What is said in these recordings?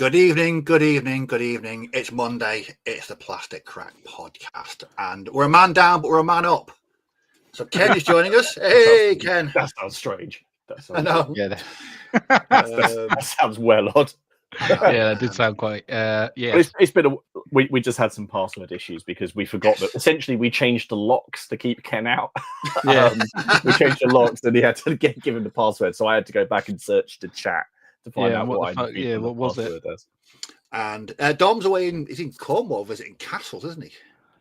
Good evening, good evening, good evening. It's Monday. It's the Plastic Crack Podcast. And we're a man down, but we're a man up. So Ken is joining us. Hey, Ken. That sounds strange. I know. Yeah, That sounds well odd. yeah, that did sound quite. But it's been we just had some password issues because we forgot that essentially we changed the locks to keep Ken out. Yeah. We changed the locks and he had to give him the password, so I had to go back and search the chat to find out what was it? Is. And Dom's away he's in Cornwall visiting castles, isn't he?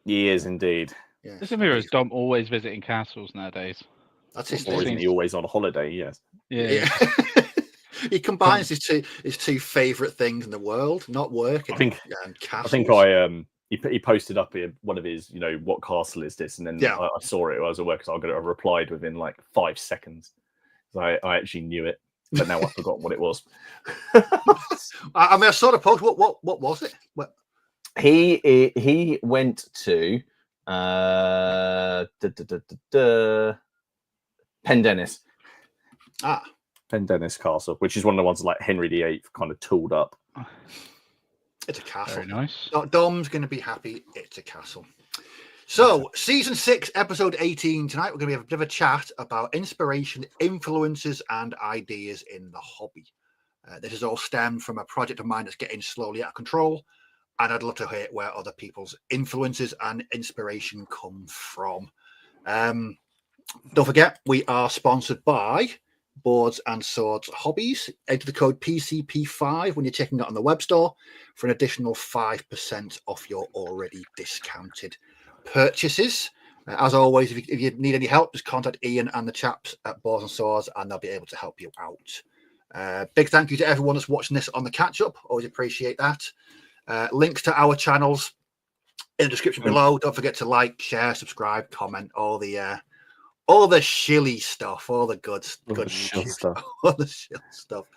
He is indeed. Yeah. Isn't there is Dom always visiting castles nowadays? That's his Or isn't he always on a holiday? Yes. Yeah. He combines his two favourite things in the world, not work and castles. I think he posted up one of his, what castle is this? And then I saw it. I was at work, so I replied within like 5 seconds. So I actually knew it, but now I've forgotten what it was. I saw the post. What was it? What? He went to Pendennis. Pendennis Castle, which is one of the ones like Henry VIII kind of tooled up. It's a castle. Very nice. Dom's going to be happy. It's a castle. So, season 6, episode 18. Tonight, we're going to have a bit of a chat about inspiration, influences, and ideas in the hobby. This is all stemmed from a project of mine that's getting slowly out of control. And I'd love to hear where other people's influences and inspiration come from. Don't forget, we are sponsored by Boards and Swords Hobbies. Enter the code PCP5 when you're checking out on the web store for an additional 5% off your already discounted purchases. As always, if you need any help, just contact Ian and the chaps at Boards and Swords and they'll be able to help you out. Big thank you to everyone that's watching this on the catch-up. Always appreciate that. Links to our channels in the description below. Don't forget to like, share, subscribe, comment, all the shilly stuff, all the good stuff, all the shill stuff,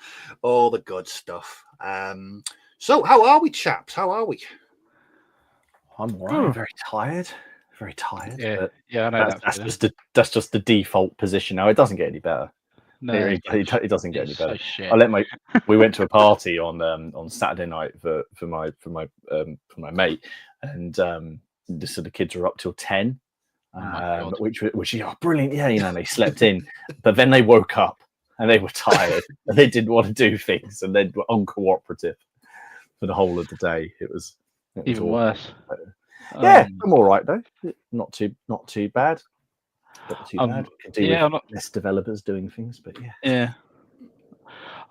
all the good stuff. So how are we, chaps? How are we? I'm all right. Very tired. Very tired. Yeah, I know that's just the default position now. It doesn't get any better. No, it doesn't get any better. So we went to a party on Saturday night for my mate, and so the kids were up till 10. Which brilliant. Yeah, they slept in, but then they woke up and they were tired and they didn't want to do things and they were uncooperative for the whole of the day. It was even worse. Yeah, I'm all right though. Not too bad. Not too bad. Could do with less developers doing things, but yeah.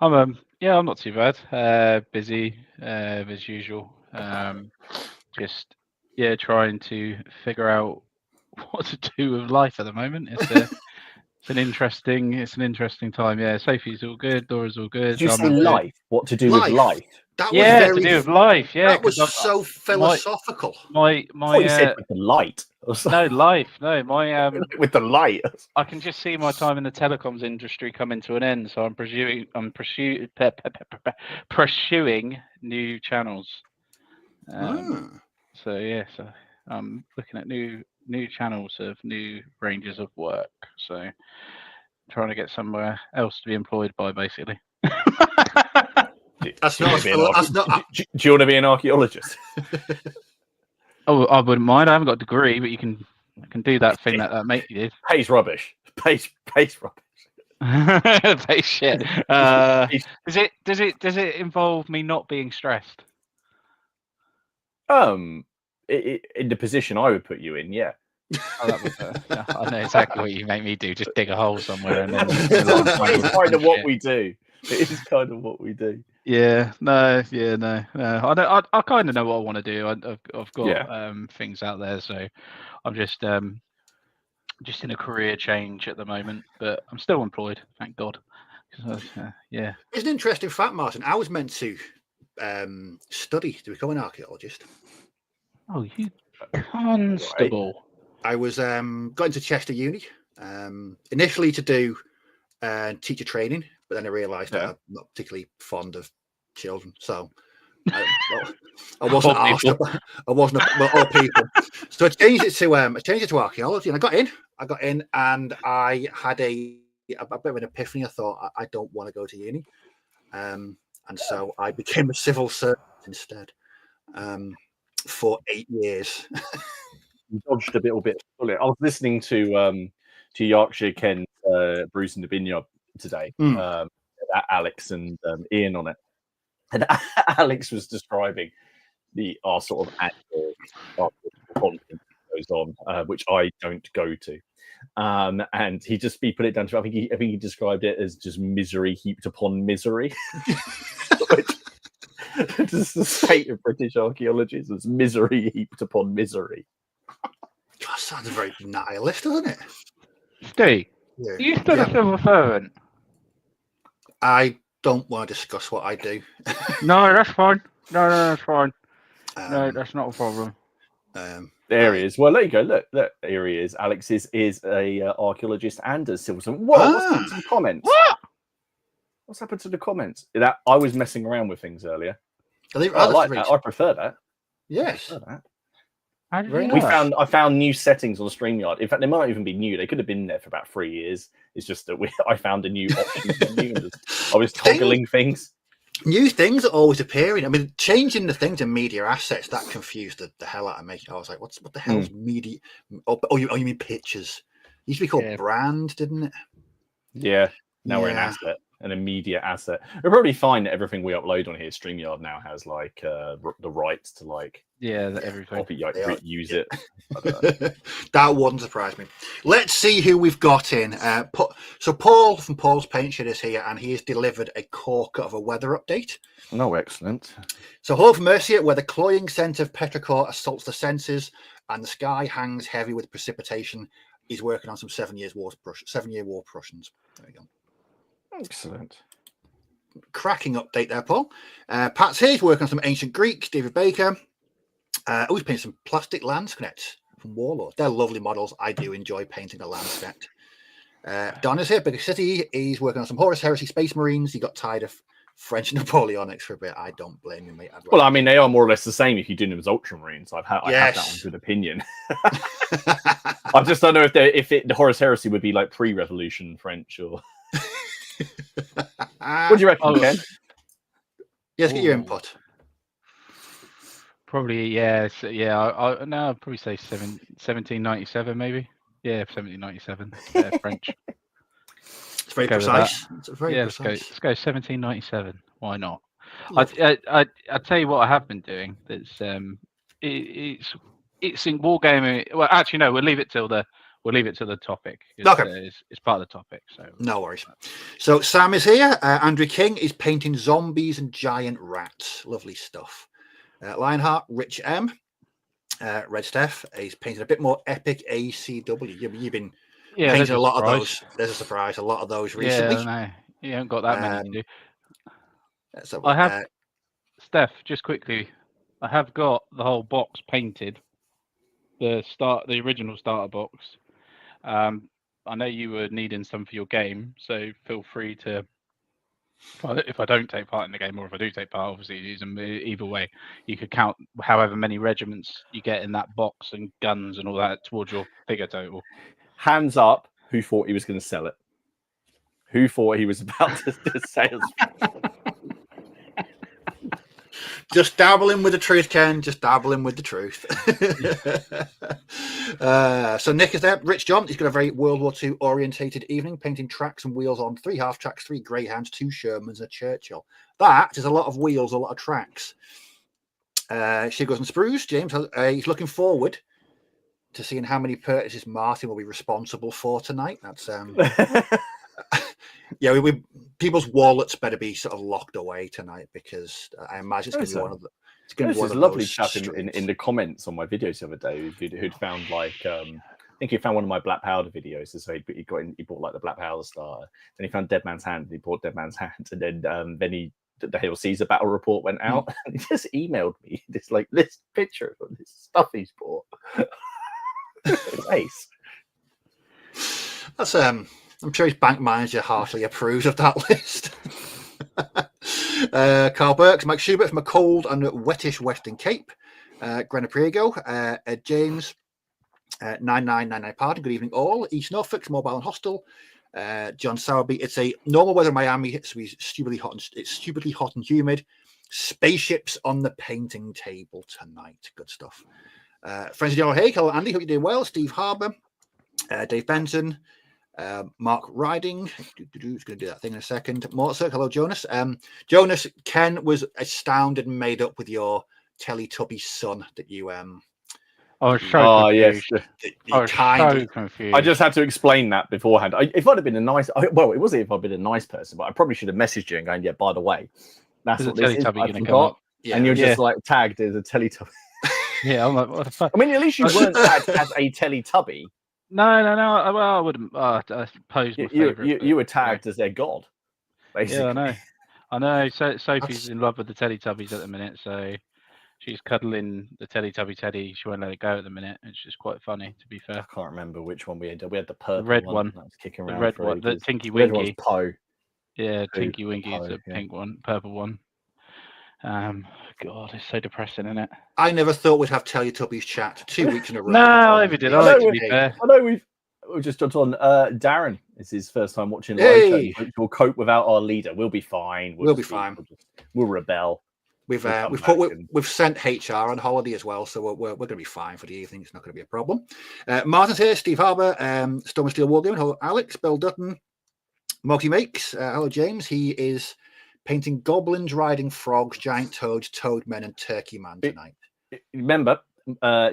I'm not too bad. Busy as usual. Just trying to figure out what to do with life at the moment. It's an interesting time. Yeah, Sophie's all good, Laura's all good. Did you say life? What to do with life? That was to do with life. Yeah, that was so philosophical. My you said with the light. No, life. No, my with the light. I can just see my time in the telecoms industry coming to an end. So I'm pursuing new channels. So I'm looking at new channels of new ranges of work. So trying to get somewhere else to be employed by, basically. That's not. Do you want to be an archaeologist? Oh, I wouldn't mind. I haven't got a degree, but I can do that thing that mate did. Pays rubbish. Pays rubbish. Pays shit. Does it involve me not being stressed? In the position I would put you in, yeah. Oh, that was, I know exactly what you make me do. Just dig a hole somewhere and then. It's kind of what we do. It is kind of what we do. No. I kind of know what I want to do. I've got things out there, so I'm just in a career change at the moment, but I'm still employed, thank God. It's an interesting fact, Martin. I was meant to study to become an archaeologist. Oh, you constable! Right. I was got into Chester Uni initially to do teacher training, but then I realised that I'm not particularly fond of children, so I wasn't asked. I wasn't all people. So I changed it to archaeology, and I got in, and I had a bit of an epiphany. I thought I don't want to go to uni. and so I became a civil servant instead for 8 years. You dodged a little bit. I was listening to Yorkshire Ken, Bruce and the Vineyard today. Alex and Ian on it, and Alex was describing our sort of annual conference goes on, which I don't go to, and he put it down to I think he described it as just misery heaped upon misery. Just the state of British archaeology is misery heaped upon misery. That sounds very nihilist, doesn't it? Steve, are you still a civil servant? I don't want to discuss what I do. No, that's fine. No, that's fine. No, that's not a problem. There he is. Well, there you go. Look, here he is. Alex is a archaeologist and a civil servant. Whoa, what's happened to the comments? What? What's happened to the comments? That I was messing around with things earlier. I like that. I prefer that. Yes. I prefer that. How did you know? I found new settings on StreamYard. In fact, they might even be new. They could have been there for about 3 years. It's just that I found a new option. I was toggling things. New things are always appearing. I mean, changing the things in media assets that confused the hell out of me. I was like, what the hell is media? Oh, you mean pictures? It used to be called brand, didn't it? Yeah. Now we're an asset, an immediate asset. We'll probably find that everything we upload on here, StreamYard now has like the rights to like everything. Copy, use it. That wouldn't surprise me. Let's see who we've got in. So Paul from Paul's Paint Shed is here, and he has delivered a corker of a weather update. No, excellent. So hello from Mercia, where the cloying scent of petrichor assaults the senses, and the sky hangs heavy with precipitation. He's working on some 7-year war Prussians. There we go. Excellent. Cracking update there, Paul. Pat's here. He's working on some ancient Greek. David Baker. He's painting some plastic landscapes from Warlord. They're lovely models. I do enjoy painting a landscape. Don is here. Bigger City. He's working on some Horus Heresy Space Marines. He got tired of French Napoleonics for a bit. I don't blame you, mate. Well, I mean, they are more or less the same if you're doing them as Ultramarines. I have that one good opinion. I just don't know if the Horus Heresy would be like pre-Revolution French or. What do you reckon, Ken? Yes, get your input. Probably, yeah. I'd probably say 1797, maybe. Yeah, 1797. French. It's very precise. It's very precise. Let's go 1797. Why not? I tell you what I have been doing. That's it's in wargaming. Well, actually, no. We'll leave it till the topic. Okay. It's part of the topic. So no worries. So Sam is here. Andrew King is painting zombies and giant rats. Lovely stuff. Lionheart, Rich M. Red Steph is painting a bit more epic ACW. You've been painting a lot of those. There's a surprise. A lot of those recently. Yeah, no, you haven't got that many to do. So I have, Steph, just quickly, I have got the whole box painted. The original starter box. I know you were needing some for your game, so feel free to. If I don't take part in the game, or if I do take part, obviously use them either way. You could count however many regiments you get in that box and guns and all that towards your figure total. Hands up! Who thought he was going to sell it? Who thought he was about to sell it? Just dabbling with the truth, Ken. Just dabbling with the truth. So Nick is there. Rich John, he's got a very World War II orientated evening, painting tracks and wheels on 3 half tracks, 3 Greyhounds, 2 Shermans, and a Churchill. That is a lot of wheels, a lot of tracks. Shigos and Sprues, James, he's looking forward to seeing how many purchases Martin will be responsible for tonight. That's yeah, people's wallets better be sort of locked away tonight, because I imagine it's going to be one of the. It's going to be one of a lovely those chap in the comments on my videos the other day who'd found like I think he found one of my Black Powder videos. So he bought like the Black Powder starter. Then he found Dead Man's Hand. And he bought Dead Man's Hand, and then the Hail Caesar battle report went out, and he just emailed me this picture of this stuff he's bought. It's ace. That's I'm sure his bank manager heartily approves of that list. Carl Burks, Mike Schubert from a cold and wettish Western Cape. Grenna Priego, Ed James, 9999 Pardon, good evening all. East Norfolk's Mobile and Hostel. John Sowerby, it's a normal weather in Miami. It's stupidly hot. It's stupidly hot and humid. Spaceships on the painting table tonight. Good stuff. Friends of General Haig, hello Andy, hope you're doing well. Steve Harbour, Dave Benson, Mark Riding, who's going to do that thing in a second. Mozart, hello Jonas. Jonas, Ken was astounded and made up with your Teletubby son that you I was so confused. I was so confused. I just had to explain that beforehand. If I'd have been well, it wasn't if I'd been a nice person, but I probably should have messaged you and going, yeah, by the way, that's what this is. I forgot. Yeah. And you're just like tagged as a Teletubby. Yeah, I'm like, what the fuck? I mean, at least you weren't tagged as a Teletubby. No. Well, I wouldn't. I suppose you were tagged as their god, basically. Yeah, I know. So Sophie's in love with the Teletubbies at the minute, so she's cuddling the Teletubby Teddy. She won't let it go at the minute. It's just quite funny, to be fair. I can't remember which one we had. We had the purple red one. That was kicking around. The red one. The Tinky Winky. Winky. The Poe. Yeah, Tinky Winky is the pink one, purple one. God, it's so depressing, isn't it? I never thought we'd have Teletubbies chat 2 weeks in a row. No, maybe did. I know we've just jumped on. Darren, it's his first time watching live. Show. We'll cope without our leader. We'll be fine. We'll be fine. We'll rebel. We've sent HR on holiday as well, so we're going to be fine for the evening. It's not going to be a problem. Martin's here. Steve Harbour, Storm and Steel Wargaming. Hello, Alex. Bill Dutton. Moggy Makes. Hello, James. He is painting goblins riding frogs, giant toads, toad men, and turkey man tonight. Remember,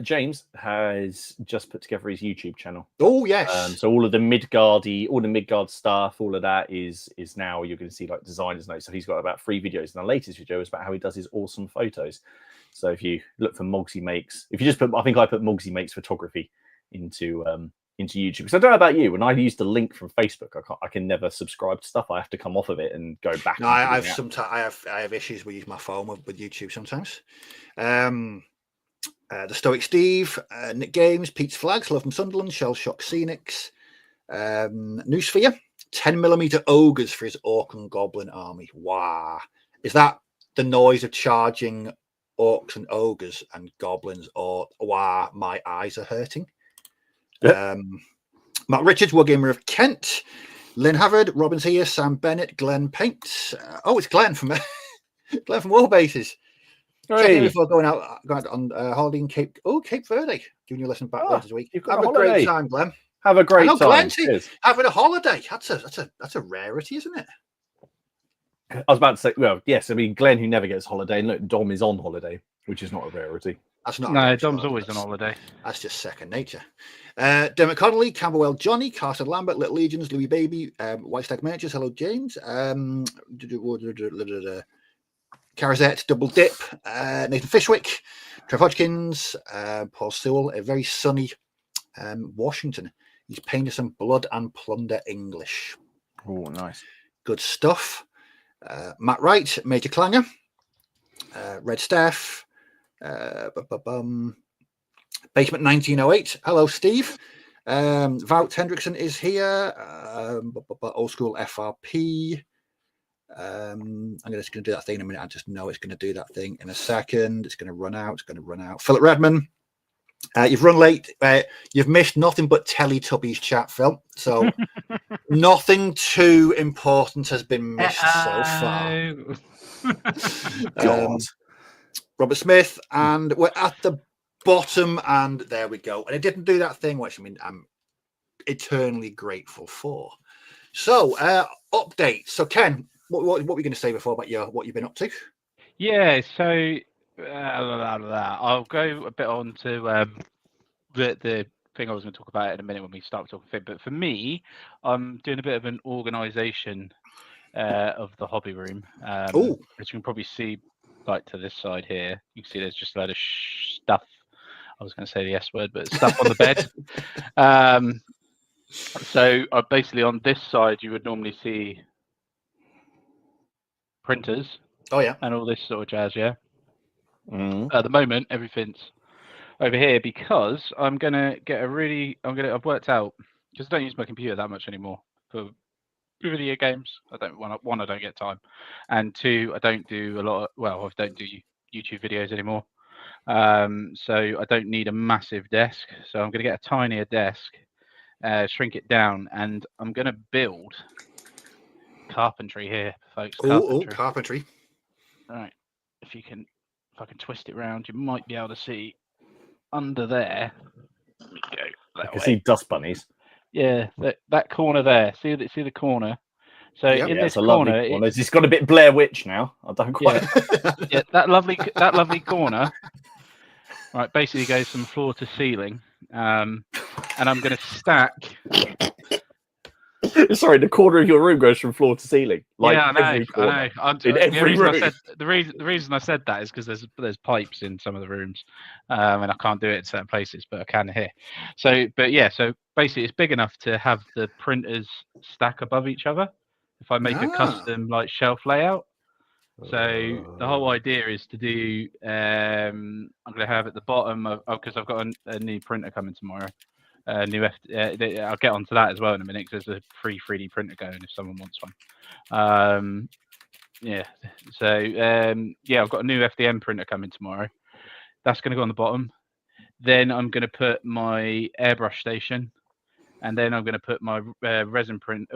James has just put together his YouTube channel. Oh yes. So all of the Midgard stuff, all of that is now you're going to see like designers notes. So he's got about 3 videos, and the latest video is about how he does his awesome photos. So if you look for Mugsy Makes, if you just put, I think I put Mugsy Makes photography into YouTube. Because I don't know about you, when I use the link from Facebook, I can never subscribe to stuff. I have to come off of it and go back. No, I have issues with my phone with YouTube sometimes. The Stoic Steve, Nick Games, Pete's Flags, Hello from Sunderland, Shell Shock Scenics, Noosphere, 10mm ogres for his orc and goblin army. Wow. Is that the noise of charging orcs and ogres and goblins, or wow, my eyes are hurting? Yep. Matt Richards, Wargamer of Kent, Lynn Havard, Robin's here, Sam Bennett, Glenn Paints. It's Glenn from Glenn from Warbases. Hey. Before going out on holiday in Cape Verde, giving you a lesson back later this week. Have a great time, Glenn. Have a great time. Glenn, having a holiday. That's a rarity, isn't it? I was about to say, well, yes. I mean, Glenn, who never gets holiday, and look, Dom is on holiday, which is not a rarity. That's not. No, Dom's always on holiday. That's just second nature. Dermot Connolly, Camberwell Johnny, Carson Lambert, Little Legions, Louis Baby, White Stag Miniatures. Hello, James. Carazette, Double Dip, Nathan Fishwick, Trev Hodgkins, Paul Sewell, a very sunny Washington. He's painted some Blood and Plunder English. Oh, nice. Good stuff. Matt Wright, Major Clanger, Red Steph, Basement 1908. Hello, Steve. Wout Hendrickson is here. Old School FRP. I'm just going to do that thing in a minute. I just know it's going to do that thing in a second. It's going to run out. Philip Redman, you've run late. You've missed nothing but Teletubbies chat, Phil. So nothing too important has been missed so far. Robert Smith, and we're at the bottom, and there we go. And it didn't do that thing, which I'm eternally grateful for. So updates. So Ken, what were you going to say before about what you've been up to? Yeah, so I'll go a bit on to the thing I was going to talk about in a minute when we start talking thing. But for me, I'm doing a bit of an organisation of the hobby room. As you can probably see, like to this side here, you can see there's just a load of stuff. I was going to say the S word, but stuff on the bed. So basically on this side, you would normally see printers. Oh yeah, and all this sort of jazz. Yeah. At the moment, everything's over here because I'm gonna get I've worked out, because I don't use my computer that much anymore for video games. I don't get time, and 2, I don't do I don't do YouTube videos anymore. So I don't need a massive desk. So I'm gonna get a tinier desk. shrink it down, and I'm going to build carpentry here, folks. Oh, Carpentry. carpentry. All right. If I can twist it around, you might be able to see under there. Let me go that I can way. see dust bunnies. Yeah, that corner there. See the corner. So Yep. in Yeah, this it's a corner, lovely one. It's got a bit Blair Witch now. I don't quite. yeah, that lovely corner. Right, basically goes from floor to ceiling, and I'm going to stack. Sorry, the corner of your room goes from floor to ceiling. Like yeah, I know. every corner. I know. In every room. The reason I said that is because there's pipes in some of the rooms, and I can't do it in certain places, but I can here. So basically, it's big enough to have the printers stack above each other. If I make a custom like shelf layout. So the whole idea is to do. I'm going to have at the bottom because I've got a new printer coming tomorrow. I'll get onto that as well in a minute because there's a free 3D printer going if someone wants one. Yeah. So I've got a new FDM printer coming tomorrow. That's going to go on the bottom. Then I'm going to put my airbrush station, and then I'm going to put my resin print.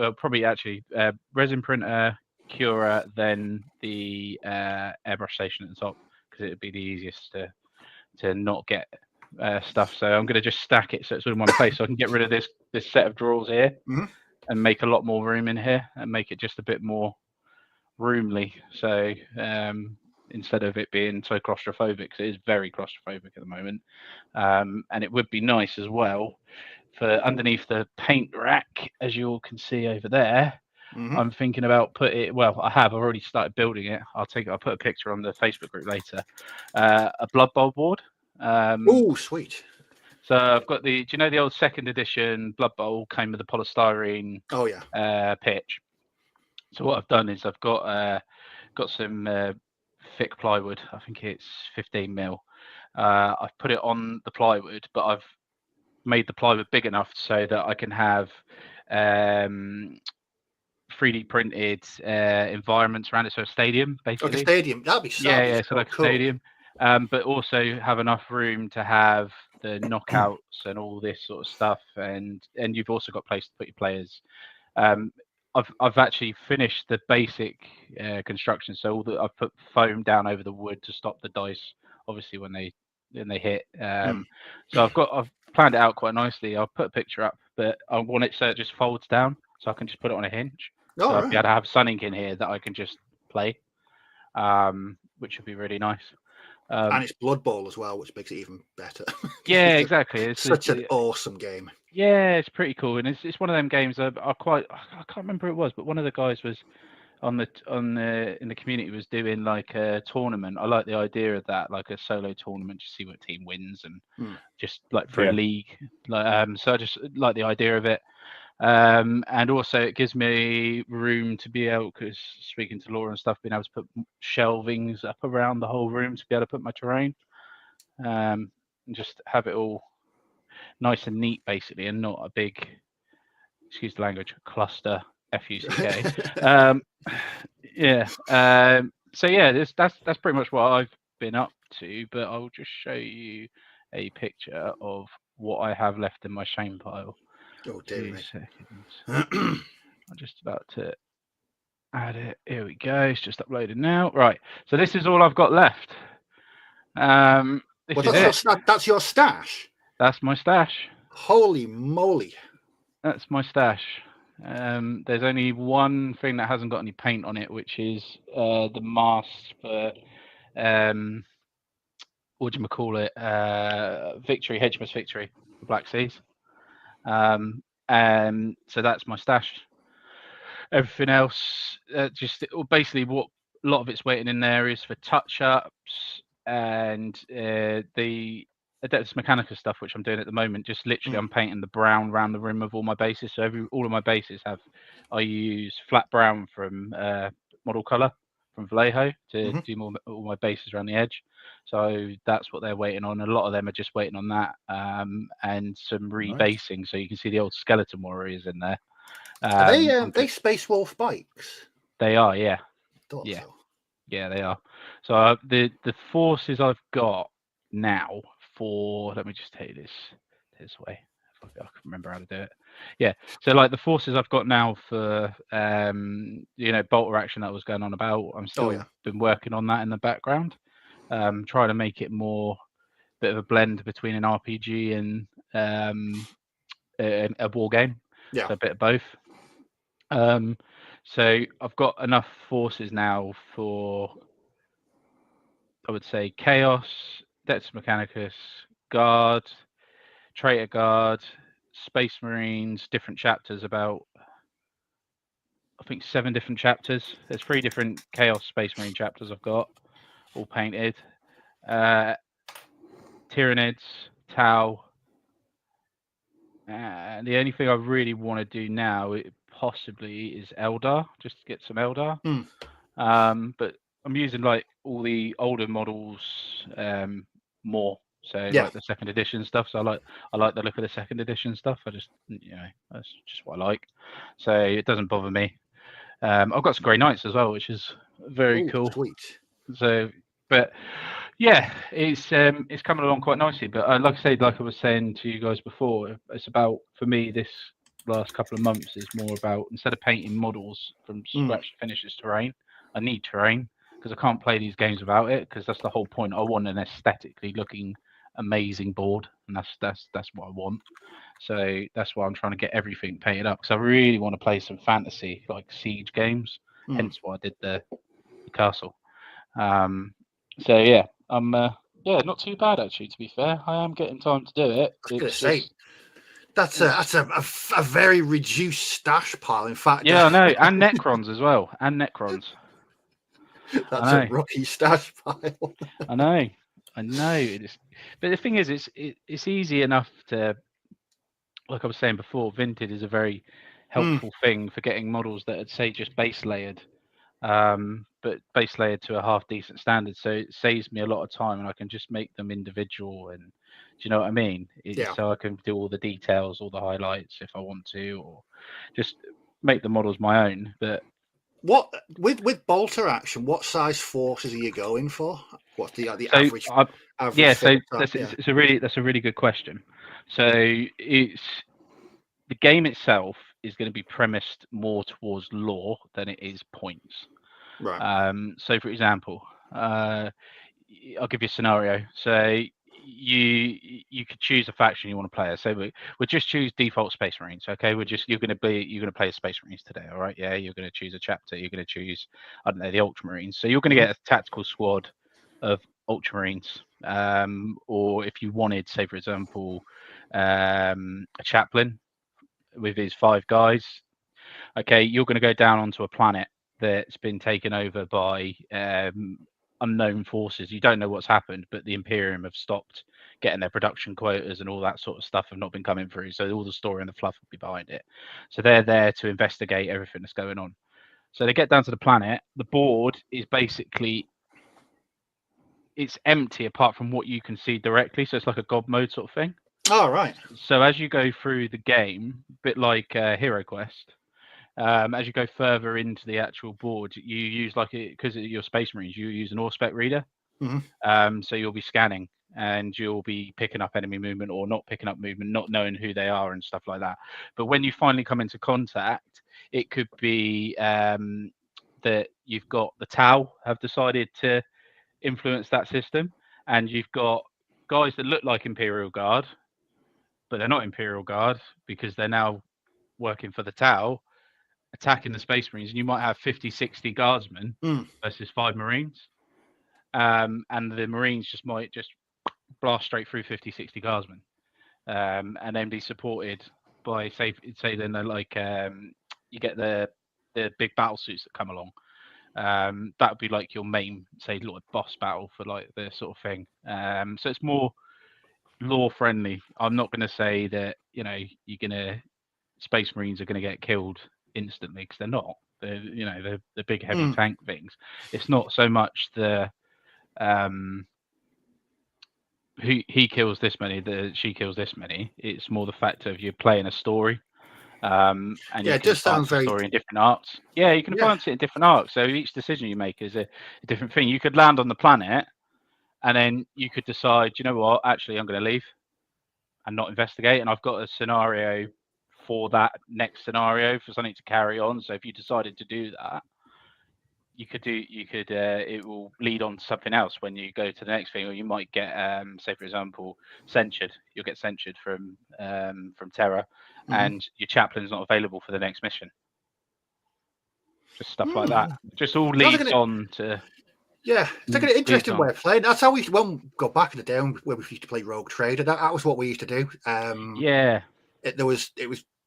Resin printer, Cura, then the airbrush station at the top because it would be the easiest to not get stuff. So I'm going to just stack it so it's all in one place, so I can get rid of this set of drawers here and make a lot more room in here and make it just a bit more roomly. So instead of it being so claustrophobic, 'cause it is very claustrophobic at the moment, and it would be nice as well for underneath the paint rack, as you all can see over there. I'm thinking about I've already started building it. I'll put a picture on the Facebook group later. A Blood Bowl board. Oh, sweet. So I've got do you know the old second edition Blood Bowl came with the polystyrene Oh, yeah. pitch? So what I've done is I've got some thick plywood. I think it's 15 mil. I've put it on the plywood, but I've made the plywood big enough so that I can have 3D printed environments around it. So a stadium, basically. Like a stadium. That'd be so so like cool. A stadium. But also have enough room to have the knockouts and all this sort of stuff, and you've also got a place to put your players. I've actually finished the basic construction, so I've put foam down over the wood to stop the dice, obviously when they hit. So I've planned it out quite nicely. I'll put a picture up, but I want it so it just folds down, so I can just put it on a hinge. So I'll be able to have Sunning in here that I can just play, which would be really nice. And it's Blood Bowl as well, which makes it even better. Yeah, exactly. It's such an awesome game. Yeah, it's pretty cool, and it's one of them games I can't remember who it was, but one of the guys was in the community was doing like a tournament. I like the idea of that, like a solo tournament, to see what team wins and just like for a league. So I just like the idea of it. And also it gives me room to be able, because speaking to Laura and stuff, being able to put shelvings up around the whole room to be able to put my terrain, and just have it all nice and neat, basically, and not a big, excuse the language, cluster. FUCK. So yeah, that's pretty much what I've been up to. But I'll just show you a picture of what I have left in my shame pile. Oh, dear 2 seconds. I'm just about to add it. Here we go. It's just uploaded now. Right. So this is all I've got left. That's your stash. That's my stash. Holy moly! That's my stash. There's only one thing that hasn't got any paint on it, which is the mask for what do you call it? Victory, HMS Victory for Black Seas. So that's my stash. Everything else, basically what a lot of it's waiting in there is for touch-ups and the Adeptus Mechanica stuff, which I'm doing at the moment. Just literally, I'm painting the brown around the rim of all my bases. So all of my bases I use flat brown from Model Color from Vallejo to do all my bases around the edge. So that's what they're waiting on. A lot of them are just waiting on that and some rebasing. Nice. So you can see the old Skeleton Warriors in there. Are they Space Wolf bikes? They are, yeah. So. Yeah, they are. So the forces I've got now for, let me just take this way. If can remember how to do it. Yeah. So like the forces I've got now for bolter action that was going on about, I'm still been working on that in the background, trying to make it more bit of a blend between an RPG and a war game. Yeah. So a bit of both. So I've got enough forces now for, I would say, Chaos, Dex Mechanicus, Guard, Traitor Guard, Space Marines, different chapters, about I think 7 different chapters. There's 3 different Chaos Space Marine chapters I've got, all painted. Tyranids, Tau. And the only thing I really want to do now, possibly, is Eldar, just to get some Eldar. But I'm using like all the older models more. So like the 2nd edition stuff. So I like the look of the 2nd edition stuff. I just that's just what I like. So it doesn't bother me. I've got some Grey Knights as well, which is very cool. Sweet. So, but yeah, it's coming along quite nicely. But like I was saying to you guys before, it's about, for me, this last couple of months is more about, instead of painting models from scratch to finish as terrain, I need terrain, because I can't play these games without it, because that's the whole point. I want an aesthetically looking amazing board, and that's what I want. So that's why I'm trying to get everything painted up, because I really want to play some fantasy, like siege games. Hence why I did the castle. So yeah, I'm not too bad actually. To be fair, I am getting time to do it. I was going to say that's a very reduced stash pile. In fact, yeah, I know, and Necrons as well, and Necrons. That's a rookie stash pile. I know. It is, but the thing is, it's easy enough to, like I was saying before, Vinted is a very helpful thing for getting models that I'd say just base layered. But base layered to a half decent standard, so it saves me a lot of time, and I can just make them individual. And do you know what I mean? So I can do all the details, all the highlights if I want to, or just make the models my own. But what with bolter action, what size forces are you going for? What's the average? So that's a really good question. So it's, the game itself is going to be premised more towards lore than it is points. Right. So for example, I'll give you a scenario. So you could choose a faction you want to play. So we'll just choose default Space Marines. Okay, you're going to play as Space Marines today. All right, yeah, you're going to choose a chapter. You're going to choose, I don't know, the Ultramarines. So you're going to get a tactical squad of Ultramarines. Or if you wanted, say for example, a chaplain with his 5 guys. Okay, you're going to go down onto a planet that's been taken over by unknown forces. You don't know what's happened, but the Imperium have stopped getting their production quotas, and all that sort of stuff have not been coming through. So all the story and the fluff will be behind it. So they're there to investigate everything that's going on. So they get down to the planet. The board is basically, it's empty apart from what you can see directly. So it's like a God mode sort of thing. Oh, right. So as you go through the game, a bit like Hero Quest, as you go further into the actual board, you use, like, because you're Space Marines, you use an Auspex reader. So you'll be scanning, and you'll be picking up enemy movement or not picking up movement, not knowing who they are and stuff like that. But when you finally come into contact, it could be that you've got the Tau have decided to influence that system, and you've got guys that look like Imperial Guard, but they're not Imperial Guard because they're now working for the Tau, attacking the Space Marines, and you might have 50-60 guardsmen versus 5 Marines, and the Marines might blast straight through 50-60 guardsmen, and then be supported by, say then they're like, you get the big battle suits that come along. That would be like your main, say, like boss battle for like the sort of thing. So it's more lore friendly. I'm not going to say that Space Marines are going to get killed instantly, because they're not. They're the big heavy tank things. It's not so much the he kills this many, she kills this many. It's more the fact of you're playing a story. And you it does sound very story in different arcs. Yeah, you can advance it in different arcs. So each decision you make is a different thing. You could land on the planet, and then you could decide, you know what, actually I'm going to leave, and not investigate. And I've got a scenario for that next scenario for something to carry on. So if you decided to do that, it will lead on to something else when you go to the next thing, or you might get, say for example, censured. You'll get censured from Terra, and your chaplain's not available for the next mission. Just stuff like that. Just all leads on to. Yeah, it's like an interesting way of playing. That's how we used to, when we go back in the day where we used to play Rogue Trader. That was what we used to do. It was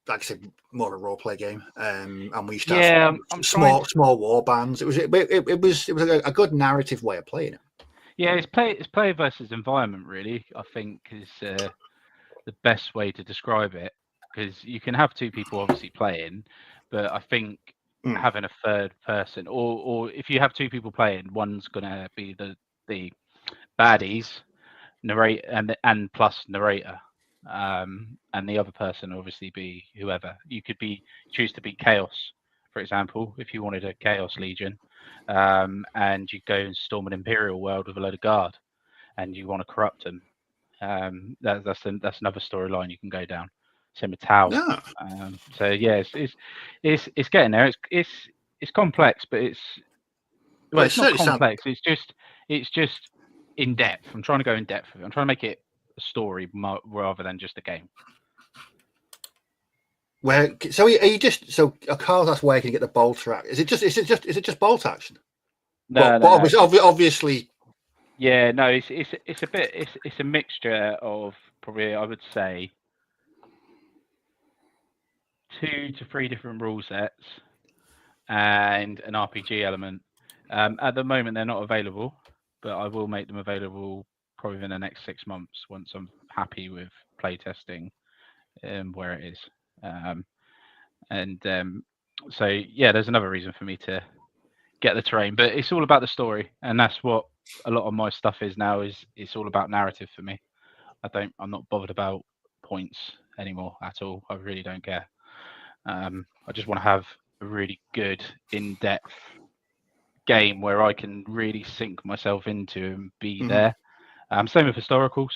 like I said, more of a role play game. And we used to have small war bands. It was a good narrative way of playing it. Yeah, it's player versus environment, really. I think is the best way to describe it, because you can have two people obviously playing, but I think having a third person, or if you have two people playing, one's gonna be the baddies, narrate and plus narrator, and the other person obviously be whoever. You could choose to be chaos, for example, if you wanted a chaos legion, and you go and storm an imperial world with a load of guard, and you want to corrupt them. That's another storyline you can go down. Same with Tau. Yeah. So yeah, it's getting there. It's complex, but it's not complex. It's just in depth. I'm trying to go in depth with it. I'm trying to make it a story rather than just a game. Are you just Carl asked where can you get the bolt track? Is it just bolt action? No. Obviously. Yeah, no, it's a mixture of probably, I would say, 2 to 3 different rule sets and an RPG element. At the moment, they're not available, but I will make them available probably in the next 6 months once I'm happy with playtesting where it is. So yeah, there's another reason for me to get the terrain, but it's all about the story, and that's what a lot of my stuff is now. It's all about narrative for me. I'm not bothered about points anymore at all. I really don't care. I just want to have a really good in-depth game where I can really sink myself into and be there. Same with historicals.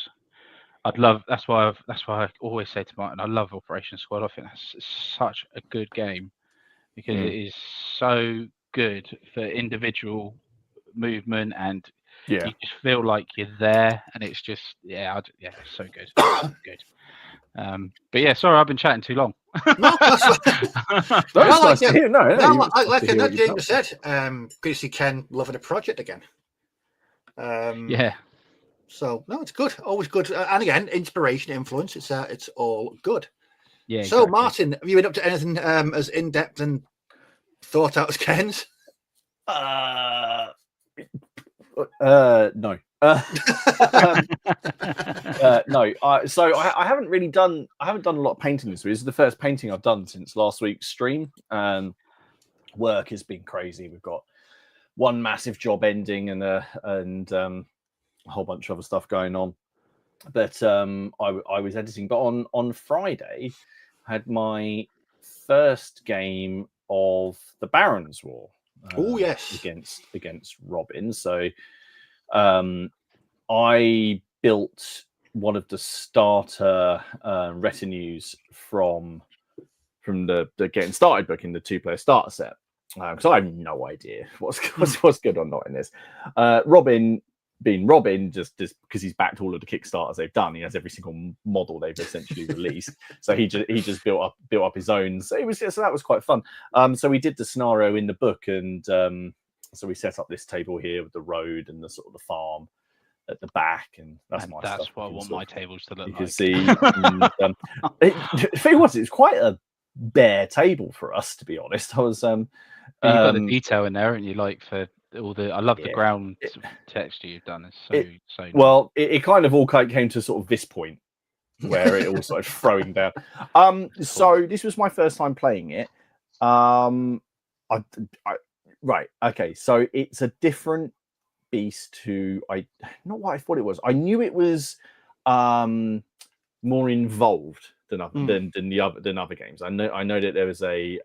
That's why I always say to Martin, I love Operation Squad. I think that's such a good game because it is so good for individual movement, and you just feel like you're there, and it's just it's so good. Good. But yeah, sorry, I've been chatting too long. No, that's nice to hear. Like James said, good to see Ken loving the project again. Yeah. So no, it's good. Always good. And again, inspiration, influence. It's all good. Yeah. So exactly. Martin, have you been up to anything as in depth and thought out as Ken's? No. No. So I haven't really done. I haven't done a lot of painting this week. This is the first painting I've done since last week's stream. Work has been crazy. We've got one massive job ending and a whole bunch of other stuff going on. But I was editing. But on Friday, I had my first game of the Barons War. Against Robin. So I built one of the starter retinues from the Getting Started book in the 2-player starter set, because I have no idea what's good or not in this. Robin, being Robin, just because he's backed all of the Kickstarters they've done, he has every single model they've essentially released. So he just built up his own. So that was quite fun. So we did the scenario in the book, and so we set up this table here with the road and the sort of the farm at the back, and that's what I want my tables to look like. You can see. The thing was, it was quite a bare table for us, to be honest. I was. You've got the detail in there, and you like for all the. I love the ground texture you've done. It's so nice. Well, it kind of all came to sort of this point where it all started throwing down. So this was my first time playing it. Right. Okay. So it's a different beast to not what I thought it was. I knew it was more involved than other games. I know that there was a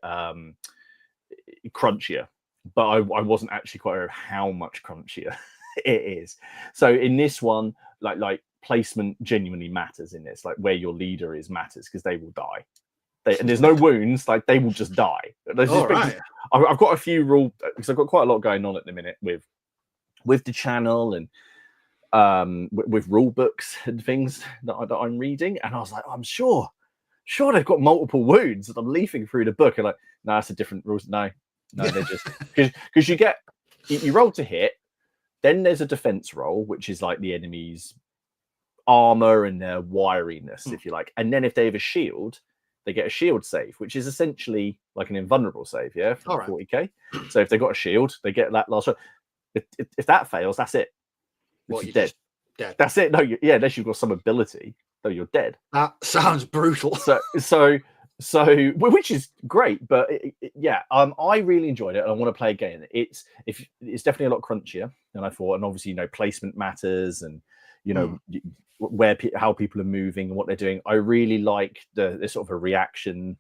crunchier, but I wasn't actually quite aware of how much crunchier it is. So in this one, like placement genuinely matters in this. Like where your leader is matters because they will die. And there's no wounds, like they will just die. Right. I've got a few rules because I've got quite a lot going on at the minute with the channel and with rule books and things that I'm reading, and I was like, I'm sure they've got multiple wounds. And I'm leafing through the book and like, no, that's a different rules. No, they're just because you roll to hit, then there's a defense roll, which is like the enemy's armor and their wiriness, if you like, and then if they have a shield, they get a shield save, which is essentially like an invulnerable save, yeah, from 40k. So if they got a shield, they get that last one. If that fails, that's it. You're dead. That's it. No, unless you've got some ability, though, you're dead. That sounds brutal. So which is great, but I really enjoyed it, and I want to play again. It's definitely a lot crunchier than I thought, and obviously, placement matters, and how people are moving and what they're doing. I really like the sort of a reaction.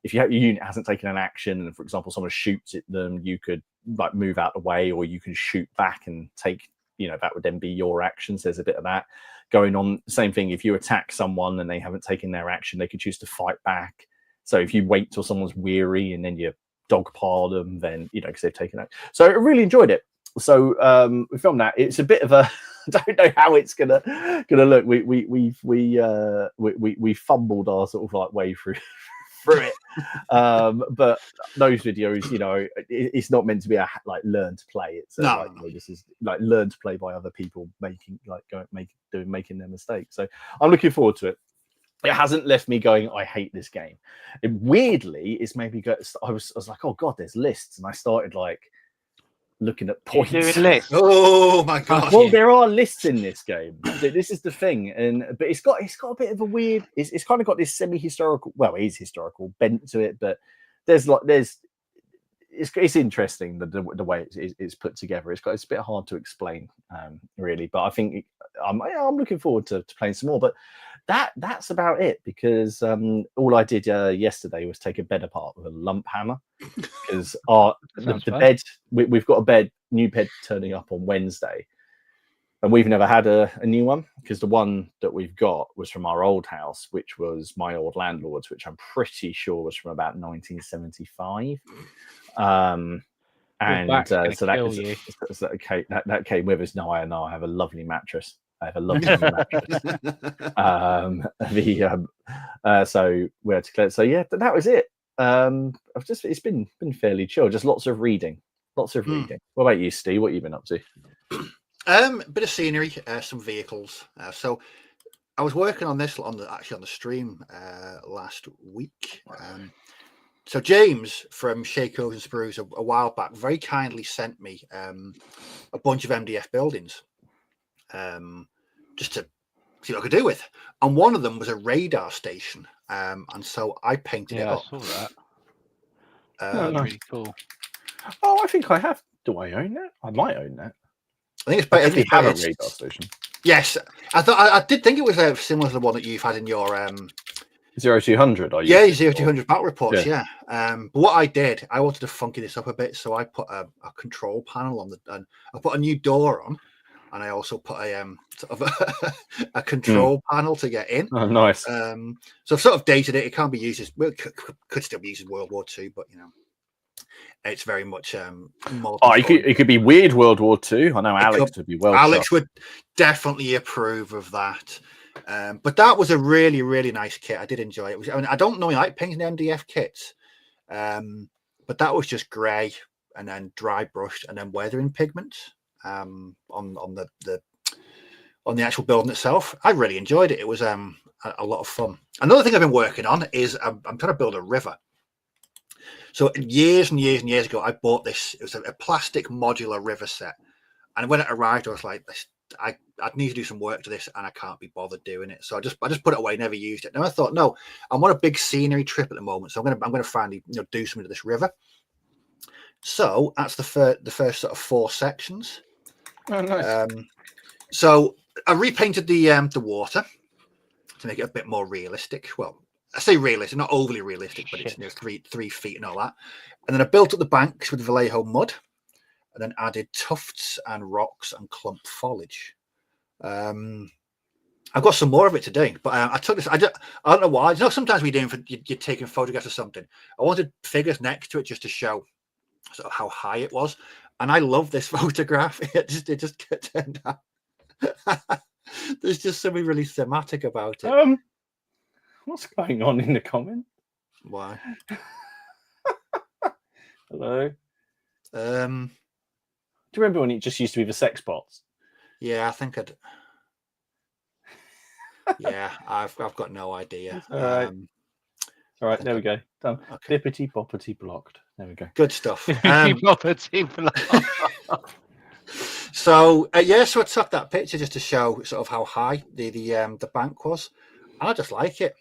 If your unit hasn't taken an action, and for example, someone shoots at them, you could like move out the way, or you can shoot back and take. That would then be your actions. There's a bit of that going on. Same thing. If you attack someone and they haven't taken their action, they could choose to fight back. So if you wait till someone's weary and then you dogpile them, then because they've taken that. So I really enjoyed it. So we filmed that. It's a bit of a I don't know how it's gonna look. We fumbled our sort of like way through it. But those videos, it's not meant to be a like learn to play. It's this is like learn to play by other people making their mistakes. So I'm looking forward to it. It hasn't left me going, I hate this game. Weirdly, it's maybe I was like, oh god, there's lists, and I started like looking at points. Oh my god! Well, there are lists in this game. This is the thing, but it's got a bit of a weird. It's kind of got this semi-historical. Well, it is historical bent to it, but it's interesting the way it's put together. It's a bit hard to explain, really. But I think I'm looking forward to playing some more. But that's about it, because all I did yesterday was take a bed apart with a lump hammer, because the bed we've got a new bed turning up on Wednesday, and we've never had a new one, because the one that we've got was from our old house, which was my old landlord's, which I'm pretty sure was from about 1975. So that came with us. No, I have a lovely mattress. I have a lovely mattress. So we had to clear. So yeah, that was it. It's been fairly chill. Just lots of reading. What about you, Steve? What have you been up to? Bit of scenery, some vehicles. So I was working on this on the stream last week. So James from Shakos and Sprues a while back very kindly sent me a bunch of MDF buildings, just to see what I could do with. And one of them was a radar station, and so I painted it up. I saw that. Nice. Really cool. Oh, I think I have. Do I own that? I might own that. I think it's have a radar station. Yes, I did think it was similar to the one that you've had in your 0200. 0200 battle reports. Yeah. But what I did, I wanted to funky this up a bit, so I put a control panel on and I put a new door on, and I also put a sort of a control panel to get in. Oh, nice. So I've sort of dated it. It can't be used as could still be used in World War II, but it's very much it could be weird World War II. I know Alex would be Alex would definitely approve of that. But that was a really, really nice kit. I did enjoy it. I don't normally like painting MDF kits, but that was just grey and then dry brushed and then weathering pigments on the actual building itself. I really enjoyed it. It was a lot of fun. Another thing I've been working on is I'm trying to build a river. So years and years and years ago, I bought this. It was a plastic modular river set, and when it arrived, I was like, I'd need to do some work to this, and I can't be bothered doing it. So I just put it away, never used it. And I thought, no, I'm on a big scenery trip at the moment, so I'm gonna finally do something to this river. So that's the first sort of 4 sections. Oh, nice. So I repainted the water to make it a bit more realistic. Well, I say realistic, not overly realistic, but it's 3 feet and all that. And then I built up the banks with Vallejo mud, and then added tufts and rocks and clump foliage. I've got some more of it today, but I took this. I don't know why. You know, sometimes you're taking photographs of something. I wanted figures next to it just to show sort of how high it was, and I love this photograph. It just turned out. There's just something really thematic about it. What's going on in the comment? Why? Hello. Do you remember when it just used to be the sex bots? Yeah, I think I'd. Yeah, I've got no idea. All right, there we go. Done. Okay. Bippity boppity blocked. There we go. Good stuff. So so I took that picture just to show sort of how high the bank was, and I just like it.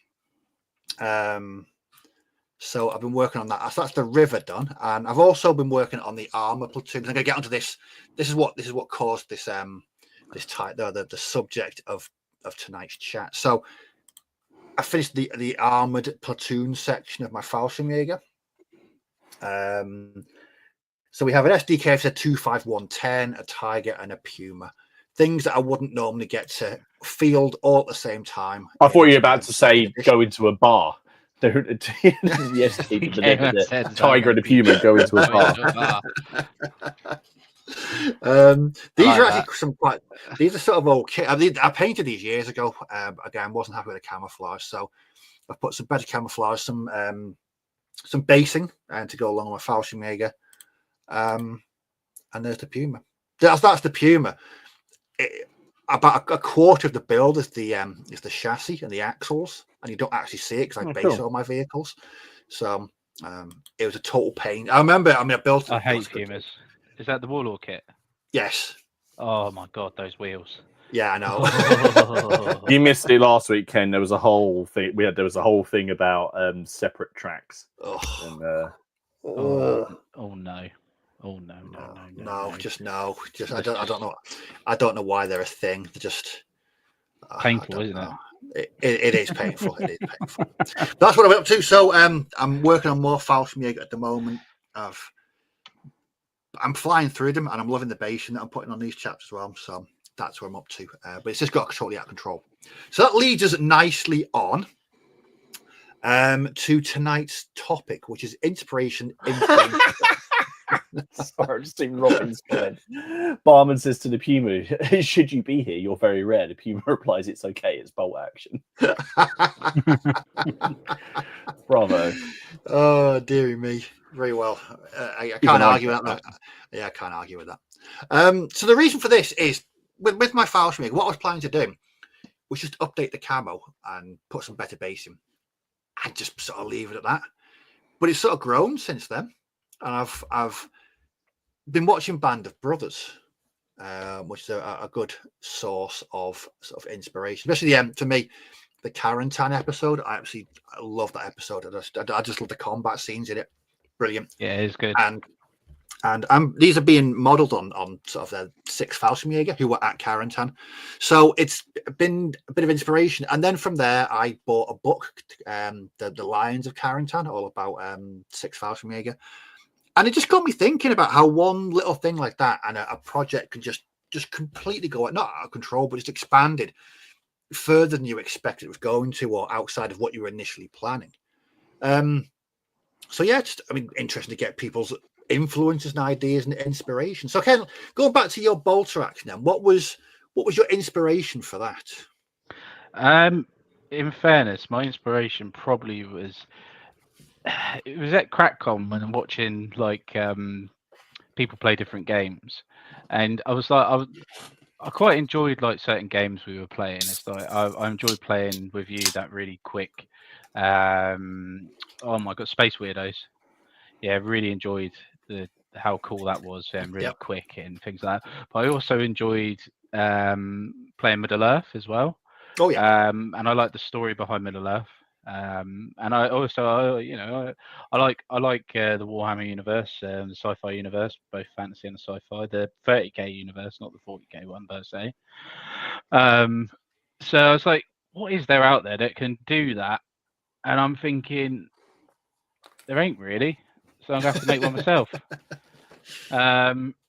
So I've been working on that. So that's the river done, and I've also been working on the armor platoons. I'm going to get onto this. This is what caused this the subject of tonight's chat. So I finished the armored platoon section of my Fallschirmjäger. So we have an SDK for 25110, a Tiger, and a Puma. Things that I wouldn't normally get to field all at the same time. I thought you were about to say go into a bar. Yes, the Tiger and a Puma go into a bar. These are actually these are sort of okay. I painted these years ago. Again, wasn't happy with the camouflage, so I've put some better camouflage, some basing to go along with my Fallschirmjäger. And there's the Puma. That's the Puma. About a quarter of the build is the chassis and the axles, and you don't actually see it because I base all my vehicles. So it was a total pain. I built. I hate Pumas. Is that the Warlord kit? Yes. Oh my god, those wheels. Yeah, I know. You missed it last week, Ken. There was a whole thing. There was a whole thing about separate tracks. Oh. And, oh no. Oh no. Just no. Just I don't know. I don't know why they're a thing. They're just painful, isn't it? It is painful. It is painful. That's what I'm up to. So I'm working on more Fallschirmjäger at the moment. I'm flying through them, and I'm loving the basing that I'm putting on these chaps as well. So that's where I'm up to. But it's just got totally out of control. So that leads us nicely on to tonight's topic, which is inspiration. Sorry, just seeing Robin's comment. Barman says to the Puma, "Should you be here? You're very rare." The Puma replies, "It's okay. It's bolt action." Bravo. Oh, dearie me. Very well. I can't argue with that. Yeah, I can't argue with that. So the reason for this is with my Fallschirmjäger, what I was planning to do was just update the camo and put some better basing and just sort of leave it at that. But it's sort of grown since then. And I've been watching Band of Brothers, which is a good source of sort of inspiration, especially for me, the Carentan episode. I love that episode. I just love the combat scenes in it. Brilliant. Yeah, it's good. And these are being modelled on sort of the 6th Fallschirmjäger who were at Carentan. So it's been a bit of inspiration. And then from there, I bought a book, the Lions of Carentan, all about 6th Fallschirmjäger. And it just got me thinking about how one little thing like that and a project can just completely go not out of control, but just expanded further than you expected it was going to, or outside of what you were initially planning. So yeah, interesting to get people's influences and ideas and inspiration. So Ken, going back to your bolter action then, what was your inspiration for that? In fairness, my inspiration probably was it was at CrackCon when I'm watching people play different games, and I was like, I quite enjoyed certain games we were playing. It's like I enjoyed playing with you that really quick. Oh my god, Space Weirdos! Yeah, really enjoyed how cool that was and really quick and things like that. But I also enjoyed playing Middle Earth as well. Oh yeah. And I like the story behind Middle Earth. And I also, I like the Warhammer universe, the sci-fi universe, both fantasy and the sci-fi. The 30k universe, not the 40k one per se. So I was like, what is there out there that can do that? And I'm thinking, there ain't really. So I'm going to have to make one myself.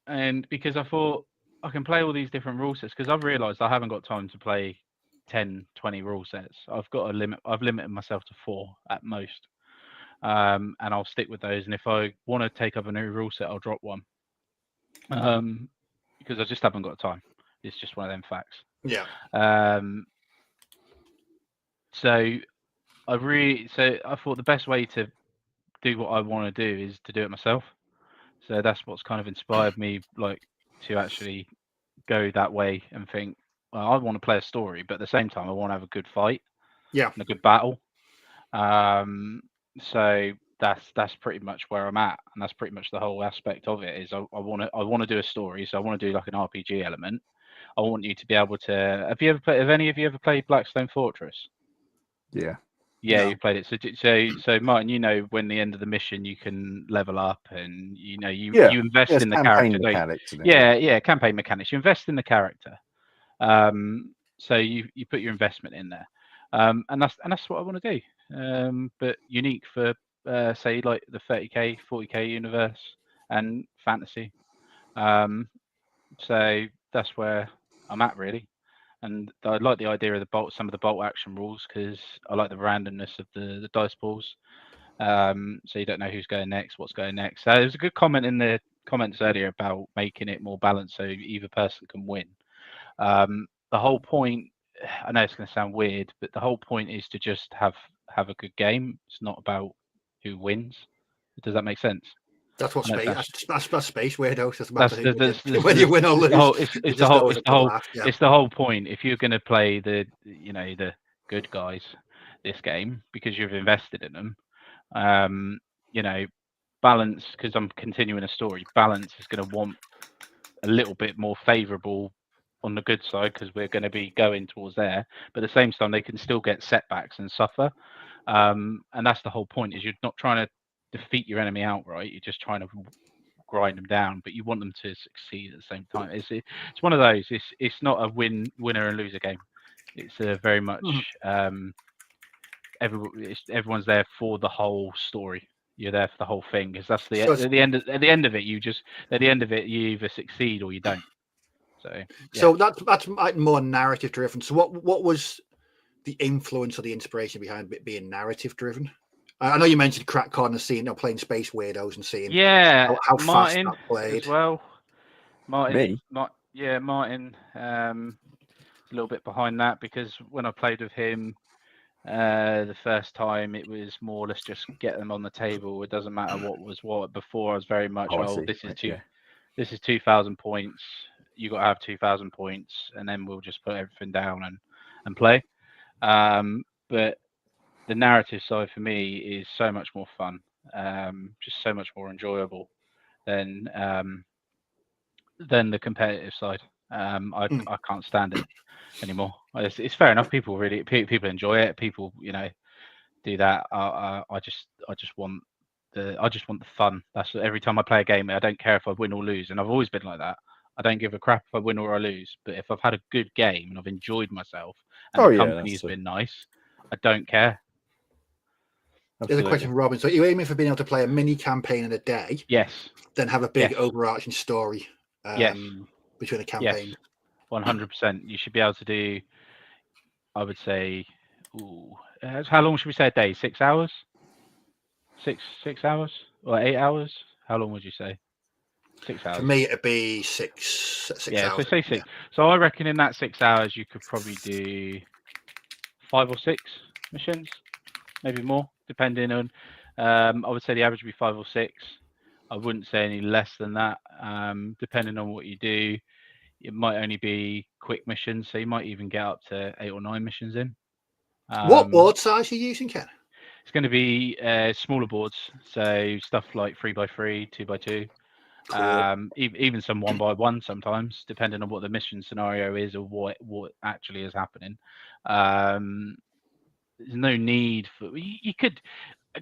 And because I thought I can play all these different rule sets because I've realised I haven't got time to play 10, 20 rule sets. I've got a limit. I've limited myself to 4 at most, and I'll stick with those. And if I want to take up a new rule set, I'll drop one, because I just haven't got time. It's just one of them facts. Yeah. So I thought the best way to do what I want to do is to do it myself. So that's what's kind of inspired me, like, to actually go that way and think, well, I want to play a story, but at the same time, I want to have a good fight, Yeah, and a good battle. So that's pretty much where I'm at, and that's pretty much the whole aspect of it. Is I want to do a story, so I want to do like an RPG element. I want you to be able to. Have any of you ever played Blackstone Fortress? Yeah. Yeah, No. you played it. So Martin, you know, when the end of the mission, you can level up, and you invest in the character. Mechanics, Yeah, campaign mechanics. You invest in the character. So you put your investment in there, and that's what I want to do. But unique for say like the 30k, 40k universe and fantasy. So that's where I'm at really. And I like the idea of some of the bolt action rules because I like the randomness of the dice balls. So you don't know who's going next, what's going next. So there's a good comment in the comments earlier about making it more balanced so either person can win. The whole point, I know it's going to sound weird, but the whole point is to just have a good game. It's not about who wins. Does that make sense? That's what space. That's Space Weirdos. That's That's when you win or lose. It's the whole point. If you're going to play the good guys this game because you've invested in them, balance, because I'm continuing a story. Balance is going to want a little bit more favourable on the good side because we're going to be going towards there. But at the same time, they can still get setbacks and suffer. And that's the whole point. Is you're not trying to defeat your enemy outright. You're just trying to grind them down, but you want them to succeed at the same time. It's one of those. It's not a winner and loser game. It's a very much everyone's there for the whole story. You're there for the whole thing because that's at the end of it. You either succeed or you don't. So that's like more narrative driven. So what was the influence or the inspiration behind it being narrative driven? I know you mentioned Crack Corner, seeing playing Space Weirdos and seeing how Martin fast that played as well. Martin, Me? Martin, a little bit behind that because when I played with him the first time, it was more let's just get them on the table. It doesn't matter what was what. Before I was very much this is 2,000 points. You got to have 2,000 points, and then we'll just put everything down and play. But the narrative side for me is so much more fun, just so much more enjoyable than the competitive side. I can't stand it anymore. It's fair enough. People enjoy it. People do that. I just want the fun. That's every time I play a game. I don't care if I win or lose, and I've always been like that. I don't give a crap if I win or I lose. But if I've had a good game and I've enjoyed myself and the company's been nice, I don't care. There's a question from Robin. So you're aiming for being able to play a mini campaign in a day? Yes. Then have a big overarching story between the campaign? Yes. 100%. You should be able to do, I would say, how long should we say a day? 6 hours? 6 hours? Or 8 hours? How long would you say? 6 hours. For me, it'd be six hours. So say 6. Yeah. So I reckon in that 6 hours, you could probably do 5 or 6 missions, maybe more, depending on. I would say the average would be 5 or 6. I wouldn't say any less than that. Depending on what you do, it might only be quick missions, so you might even get up to 8 or 9 missions in. What board size are you using, Ken? It's going to be smaller boards, so stuff like 3x3, 2x2. Cool. Even some 1x1 sometimes, depending on what the mission scenario is or what actually is happening. There's no need for you could. I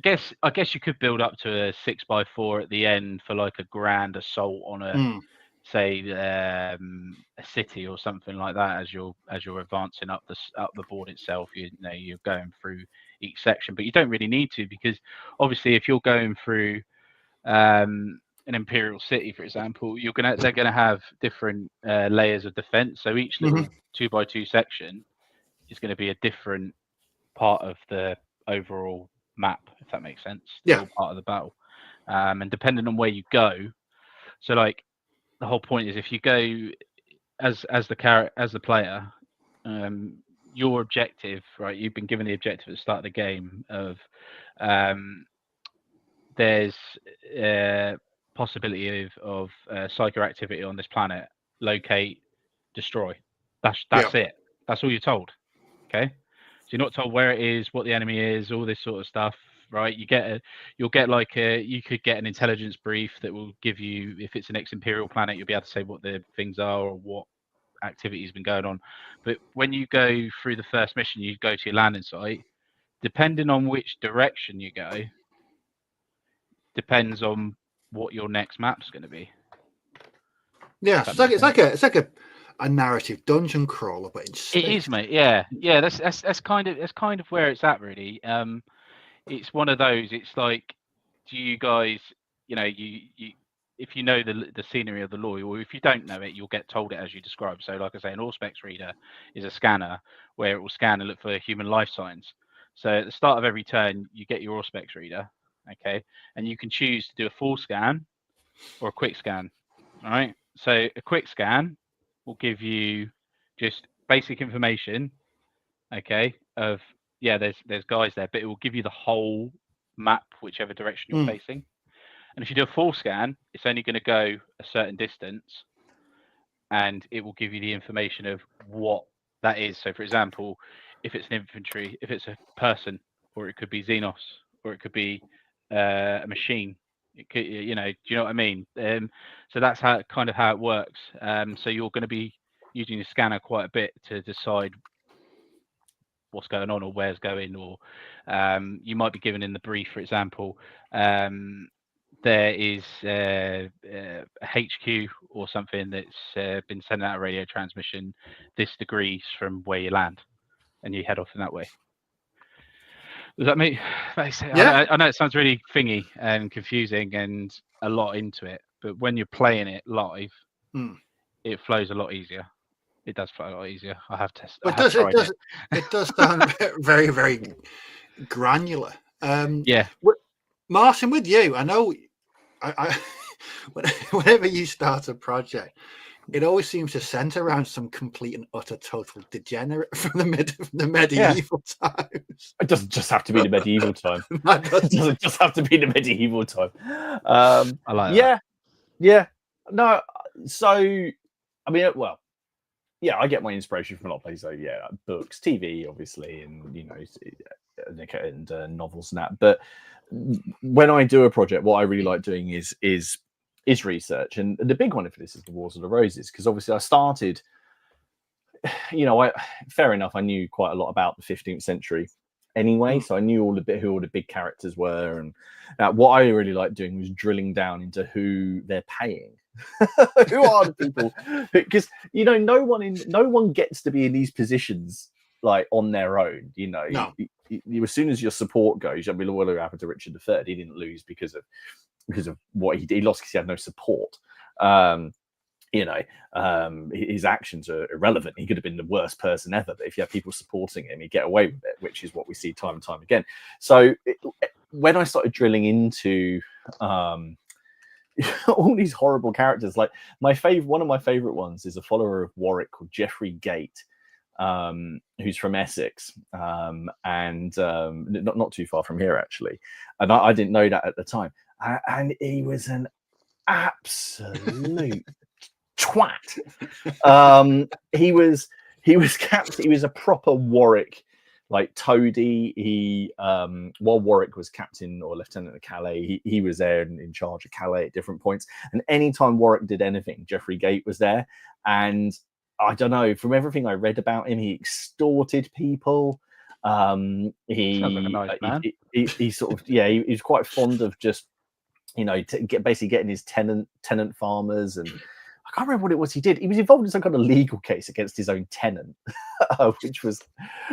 guess you could build up to a 6x4 at the end for like a grand assault on a say a city or something like that as you're advancing up the board itself. You're going through each section, but you don't really need to because obviously if you're going through an Imperial city, for example, they're gonna have different layers of defense. So each little 2x2 section is going to be a different part of the overall map, if that makes sense. Yeah. Or part of the battle, and depending on where you go, so like the whole point is if you go as the player, your objective, right? You've been given the objective at the start of the game of there's a possibility of psycho activity on this planet. Locate, destroy. That's it. That's all you're told. Okay, so you're not told where it is, what the enemy is, all this sort of stuff, right? You could get an intelligence brief that will give you, if it's an ex-Imperial planet, you'll be able to say what the things are or what activity's been going on. But when you go through the first mission, you go to your landing site. Depending on which direction you go, depends on what your next map's going to be. Yeah, it's like a narrative dungeon crawler, but in space. It is, mate. Yeah. That's kind of where it's at, really. It's one of those. It's like, do you guys, you if you know the scenery of the lore, or if you don't know it, you'll get told it as you describe. So, like I say, an Auspex reader is a scanner where it will scan and look for human life signs. So at the start of every turn, you get your Auspex reader, okay, and you can choose to do a full scan or a quick scan. All right. So a quick scan will give you just basic information, okay, of there's guys there, but it will give you the whole map, whichever direction you're facing. And if you do a full scan, it's only going to go a certain distance, and it will give you the information of what that is. So, for example, if it's an infantry, if it's a person, or it could be Xenos, or it could be a machine. It could, do you know what I mean? So that's how it works. So you're going to be using the scanner quite a bit to decide what's going on or where's going, or you might be given in the brief, for example, there is a HQ or something that's been sending out a radio transmission this degrees from where you land, and you head off in that way. Does that make sense? Yeah. I know it sounds really thingy and confusing and a lot into it, but when you're playing it live, it flows a lot easier. It does flow a lot easier. I have tested. It does sound very, very granular. Yeah. Martin, with you, I know. Whenever you start a project, it always seems to center around some complete and utter total degenerate from the medieval times. It doesn't just have to be the medieval time. It doesn't just have to be the medieval time. I like that. Yeah. No, so I mean, well, yeah, I get my inspiration from a lot of places. So yeah, books, TV, obviously, and and novels and that. But when I do a project, what I really like doing is research, and the big one for this is the Wars of the Roses, because obviously I started, fair enough, I knew quite a lot about the 15th century anyway, so I knew who all the big characters were, and what I really liked doing was drilling down into who they're paying. Who are the people? Because no one gets to be in these positions like on their own. No. As soon as your support goes, what happened to Richard III? He didn't lose because of what he did. He lost because he had no support. His actions are irrelevant. He could have been the worst person ever, but if you have people supporting him, he'd get away with it, which is what we see time and time again. So when I started drilling into all these horrible characters, like one of my favorite ones is a follower of Warwick called Geoffrey Gate, who's from Essex, and not too far from here actually, and I didn't know that at the time, and he was an absolute twat. He was a proper Warwick like toady. He while Warwick was captain or lieutenant of Calais, he was there in charge of Calais at different points, and anytime Warwick did anything, Geoffrey Gate was there. And I don't know, from everything I read about him, he extorted people. He sounds like a nice man. He sort of he was quite fond of just basically getting his tenant farmers and I can't remember what it was he did. He was involved in some kind of legal case against his own tenant, which was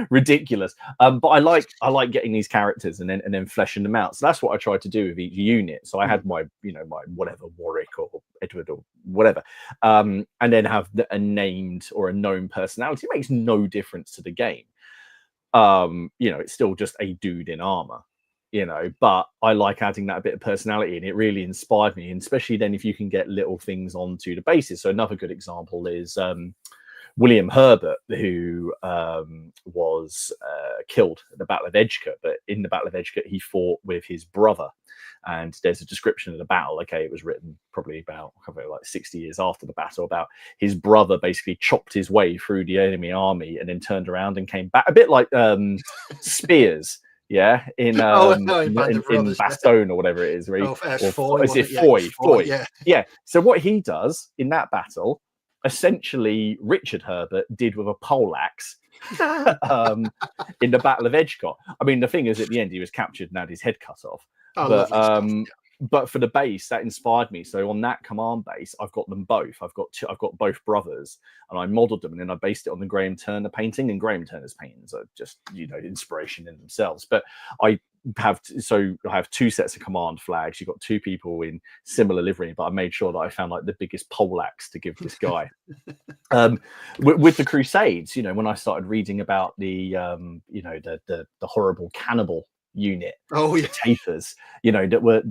ridiculous. But I like getting these characters and then fleshing them out. So that's what I tried to do with each unit. So I had my whatever Warwick or Edward or whatever, and then have a named or a known personality. It makes no difference to the game. It's still just a dude in armor. But I like adding that bit of personality, and it really inspired me, and especially then if you can get little things onto the bases. So another good example is William Herbert, who was killed at the Battle of Edgecote. But in the Battle of Edgecote, he fought with his brother, and there's a description of the battle. Okay, it was written probably about 60 years after the battle, about his brother basically chopped his way through the enemy army and then turned around and came back, a bit like Spears. Yeah, in Bastogne or whatever it is, where Foy? Yeah. So what he does in that battle, essentially, Richard Herbert did with a poleaxe in the Battle of Edgecote. I mean, the thing is, at the end, he was captured and had his head cut off. But for the base, that inspired me. So on that command base, I've got them both. I've got both brothers, and I modelled them, and then I based it on the Graham Turner painting. And Graham Turner's paintings are just inspiration in themselves. But I have two sets of command flags. You've got two people in similar livery, but I made sure that I found like the biggest poleaxe to give this guy. With the Crusades, when I started reading about the horrible cannibal unit, Tapers, that were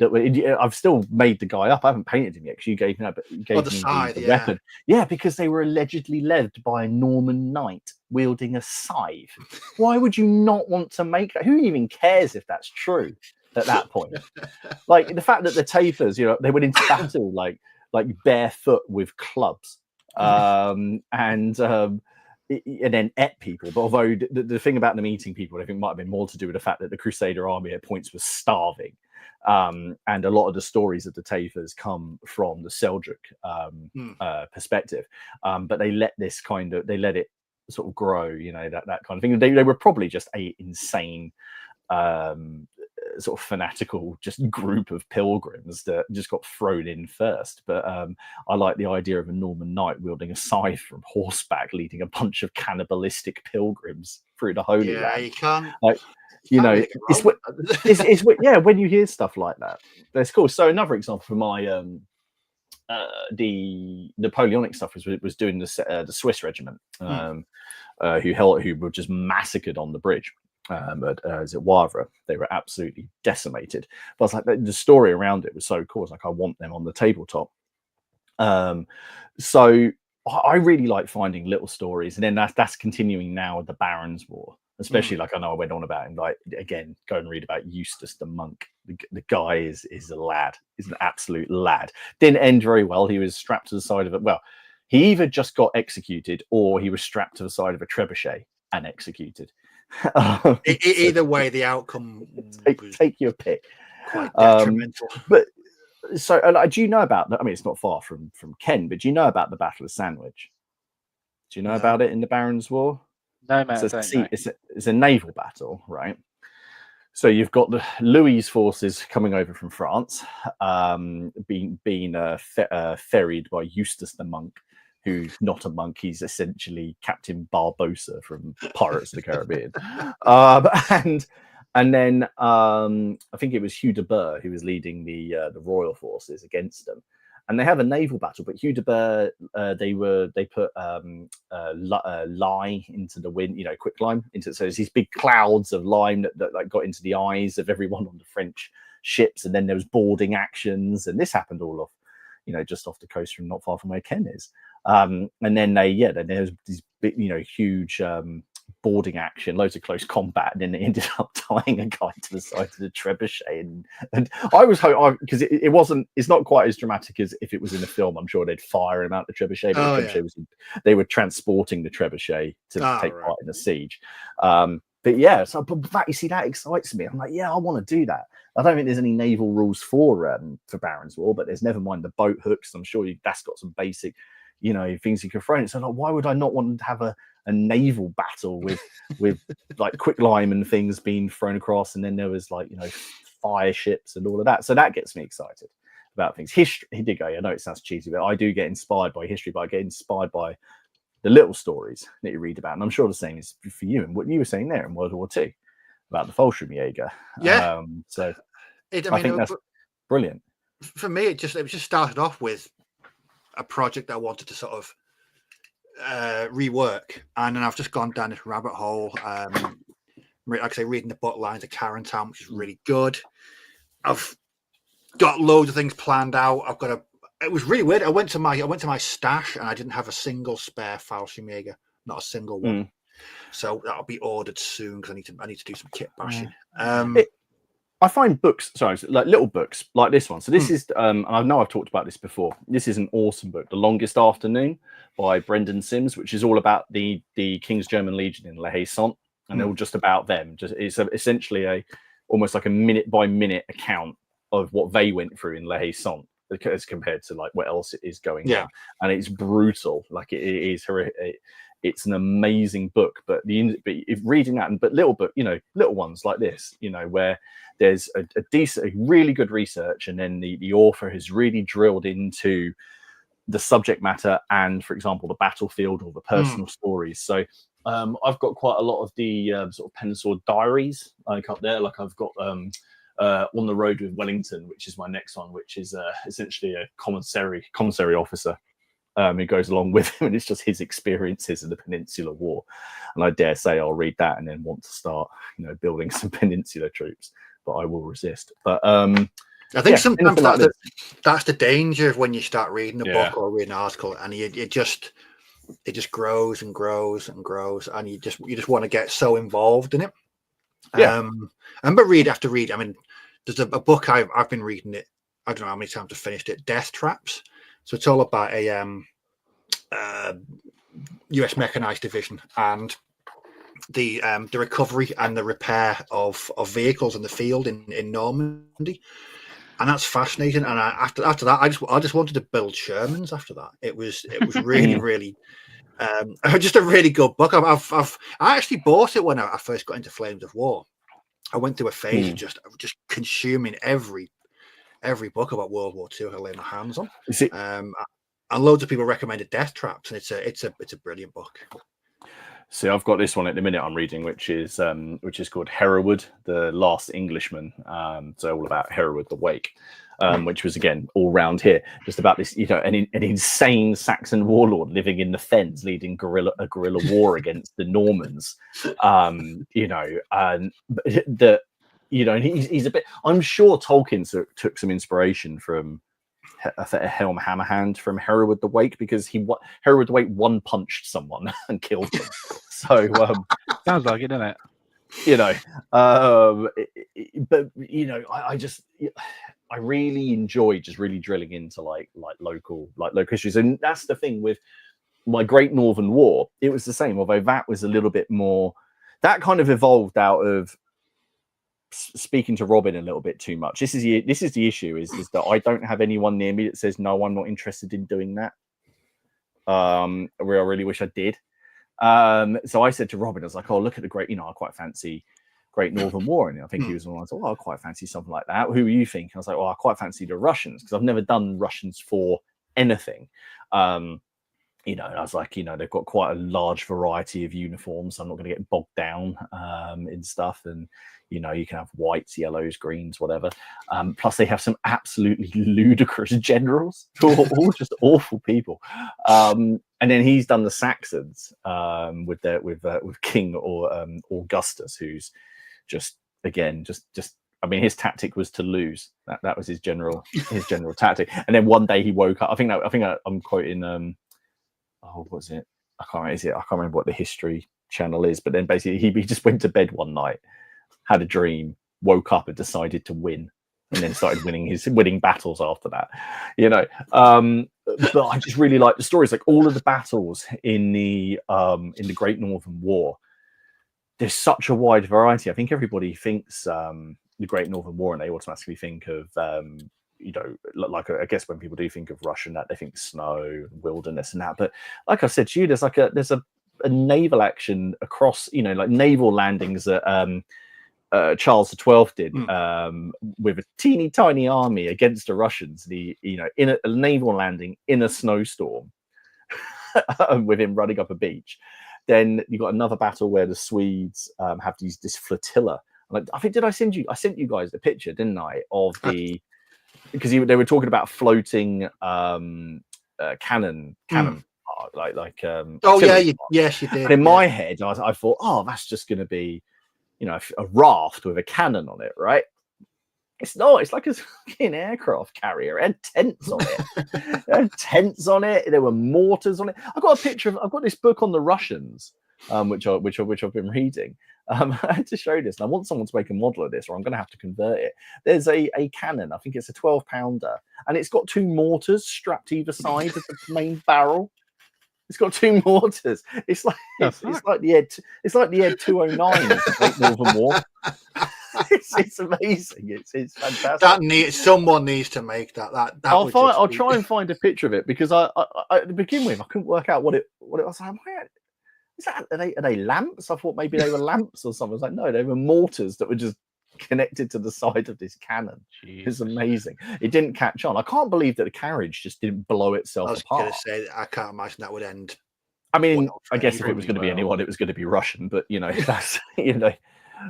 I've still made the guy up. I haven't painted him yet because you gave me the weapon. Yeah, because they were allegedly led by a Norman knight wielding a scythe. Why would you not want to make that? Who even cares if that's true at that point? Like the fact that the Tapers, they went into battle like barefoot with clubs, and then ate people. But although the thing about them eating people, I think might have been more to do with the fact that the Crusader army at points was starving. And a lot of the stories of the Tapers come from the Seljuk perspective. But they let it sort of grow, that kind of thing. They were probably just a insane sort of fanatical just group of pilgrims that just got thrown in first. But I like the idea of a Norman knight wielding a scythe from horseback, leading a bunch of cannibalistic pilgrims through the Holy Land. You can't. It's when you hear stuff like that, that's cool. So another example for my the Napoleonic stuff was doing the Swiss regiment, who were just massacred on the bridge. At Wavre, they were absolutely decimated. But I was like, the story around it was so cool. It's like, I want them on the tabletop. So I really like finding little stories, and then that's continuing now with the Barons' War, especially like I know I went on about him. Like again, go and read about Eustace the monk. The guy is a lad. He's an absolute lad. Didn't end very well. He was strapped to the side of it. Well, he either just got executed or he was strapped to the side of a trebuchet and executed. Either way, the outcome take your pick. Quite detrimental. But so do you know about that? I mean, it's not far from Ken, but do you know about the Battle of Sandwich? Do you know about it in the Barons' War? No, man. It's a naval battle, right? So you've got the Louis' forces coming over from France, being ferried by Eustace the monk, who's not a monk. He's essentially Captain Barbossa from Pirates of the Caribbean. And then I think it was Hugh de Burgh who was leading the royal forces against them. And they have a naval battle, but Hugh de Burgh, they put lye into the wind, quicklime into. So there's these big clouds of lime that like got into the eyes of everyone on the French ships, and then there was boarding actions, and this happened all off, just off the coast from not far from where Ken is. And then then there's these big, huge boarding action, loads of close combat, and then they ended up tying a guy to the side of the trebuchet. And I was hoping, because it's not quite as dramatic as if it was in a film. I'm sure they'd fire him out the trebuchet, but they were transporting the trebuchet to take part in the siege. But that you see, that excites me. I'm like, I want to do that. I don't think there's any naval rules for Barons' War, but there's never mind the boat hooks. I'm sure that's got some basic things you can throw in. So like, why would I not want to have a naval battle with like quicklime and things being thrown across, and then there was like fire ships and all of that. So that gets me excited about things. History, he did go, I know it sounds cheesy, but I do get inspired by history, but I get inspired by the little stories that you read about. And I'm sure the same is for you and what you were saying there in World War II about the Fallschirmjäger. Yeah. So I think that's brilliant. For me, it just started off with a project that I wanted to sort of rework, and then I've just gone down this rabbit hole. Like I say, reading the book Lines of Carentan, which is really good. I've got loads of things planned out. It was really weird. I went to my stash and I didn't have a single spare Fallschirmjäger, not a single one. So that'll be ordered soon because I need to do some kit bashing. I find books, like little books like this one. So this is, and I know I've talked about this before. This is an awesome book, The Longest Afternoon by Brendan Sims, which is all about the King's German Legion in La Haye-Sainte, and they're all just about them. It's essentially almost like a minute by minute account of what they went through in La Haye-Sainte as compared to like what else is going on. And it's brutal. Like it is horrific. It's an amazing book, but if reading that, but little ones like this, where there's a really good research, and then the author has really drilled into the subject matter and, for example, the battlefield or the personal stories. So I've got quite a lot of the sort of pen and sword diaries like up there. Like I've got On the Road with Wellington, which is my next one, which is essentially a commissary officer who goes along with him, and it's just his experiences in the Peninsular War. And I dare say I'll read that and then want to start, building some Peninsular troops, but I will resist. But I think sometimes that's the danger of when you start reading a book or reading an article, and it just grows and grows and grows, and you just want to get so involved in it. But read after read. I mean, there's a book I've been reading it. I don't know how many times I've finished it. Death Traps. So it's all about a U.S. mechanized division and the recovery and the repair of vehicles in the field in Normandy, and that's fascinating. And after that, I just wanted to build Shermans. After that, it was really really just a really good book. I actually bought it when I first got into Flames of War. I went through a phase of just consuming every book about World War II I lay my hands on. And loads of people recommended Death Traps, and it's a brilliant book. So I've got this one at the minute I'm reading, which is called Hereward, the Last Englishman. So all about Hereward the Wake, which was again all round here, just about this, an insane Saxon warlord living in the fens, leading a guerrilla war against the Normans. And he's a bit. I'm sure Tolkien took some inspiration from Helm Hammerhand from Hereward the Wake, because Hereward the Wake one punched someone and killed them. So sounds like it, doesn't it? I really enjoy just really drilling into like local histories, and that's the thing with my Great Northern War. It was the same, although that was a little bit more. That kind of evolved out of speaking to Robin a little bit too much. This is the issue is that I don't have anyone near me that says no, I'm not interested in doing that. Where I really wish I did. So I said to Robin, I was like, oh, look at the great, I quite fancy Great Northern War, and I think he was the one. I was like, well, I quite fancy something like that. Who are you thinking? I was like, well, I quite fancy the Russians, because I've never done Russians for anything. And I was like, they've got quite a large variety of uniforms. So I'm not going to get bogged down in stuff. And, you can have whites, yellows, greens, whatever. Plus, they have some absolutely ludicrous generals who are all just awful people. And then he's done the Saxons with King or Augustus, who's just I mean, his tactic was to lose. That was his general tactic. And then one day he woke up. I think I'm quoting. What was it? I can't remember what the History Channel is. But then basically he just went to bed one night, had a dream, woke up and decided to win, and then started winning battles after that. But I just really like the stories, like all of the battles in the Great Northern War. There's such a wide variety. I think everybody thinks the Great Northern War, and they automatically think of like I guess when people do think of Russia, that they think snow, wilderness, and that. But like I said to you, there's a naval action across, like naval landings at Charles XII did with a teeny tiny army against the Russians. In a naval landing in a snowstorm, with him running up a beach. Then you got another battle where the Swedes have this flotilla. I think I sent you guys the picture, didn't I, of because they were talking about floating cannon. Yes, you did. And in my head, I thought, oh, that's just going to be, a raft with a cannon on it, right? It's not. It's like a fucking aircraft carrier. It had tents on it. There were mortars on it. I've got this book on the Russians, which I've been reading. I had to show this, and I want someone to make a model of this, or I'm going to have to convert it. There's a cannon. I think it's a 12-pounder, and it's got 2 mortars strapped either side of the main barrel. It's got 2 mortars. It's like the Ed 209 of the Great Northern War. It's amazing. It's fantastic. Someone needs to make that. I'll try and find a picture of it, because I to begin with I couldn't work out what it was. Are they lamps? I thought maybe they were lamps or something. I was like, no, they were mortars that were just connected to the side of this cannon. It's amazing. It didn't catch on. I can't believe that the carriage just didn't blow itself apart. I was going to say, I can't imagine that would end. I mean, I guess if it was going to be anyone, it was going to be Russian. But that's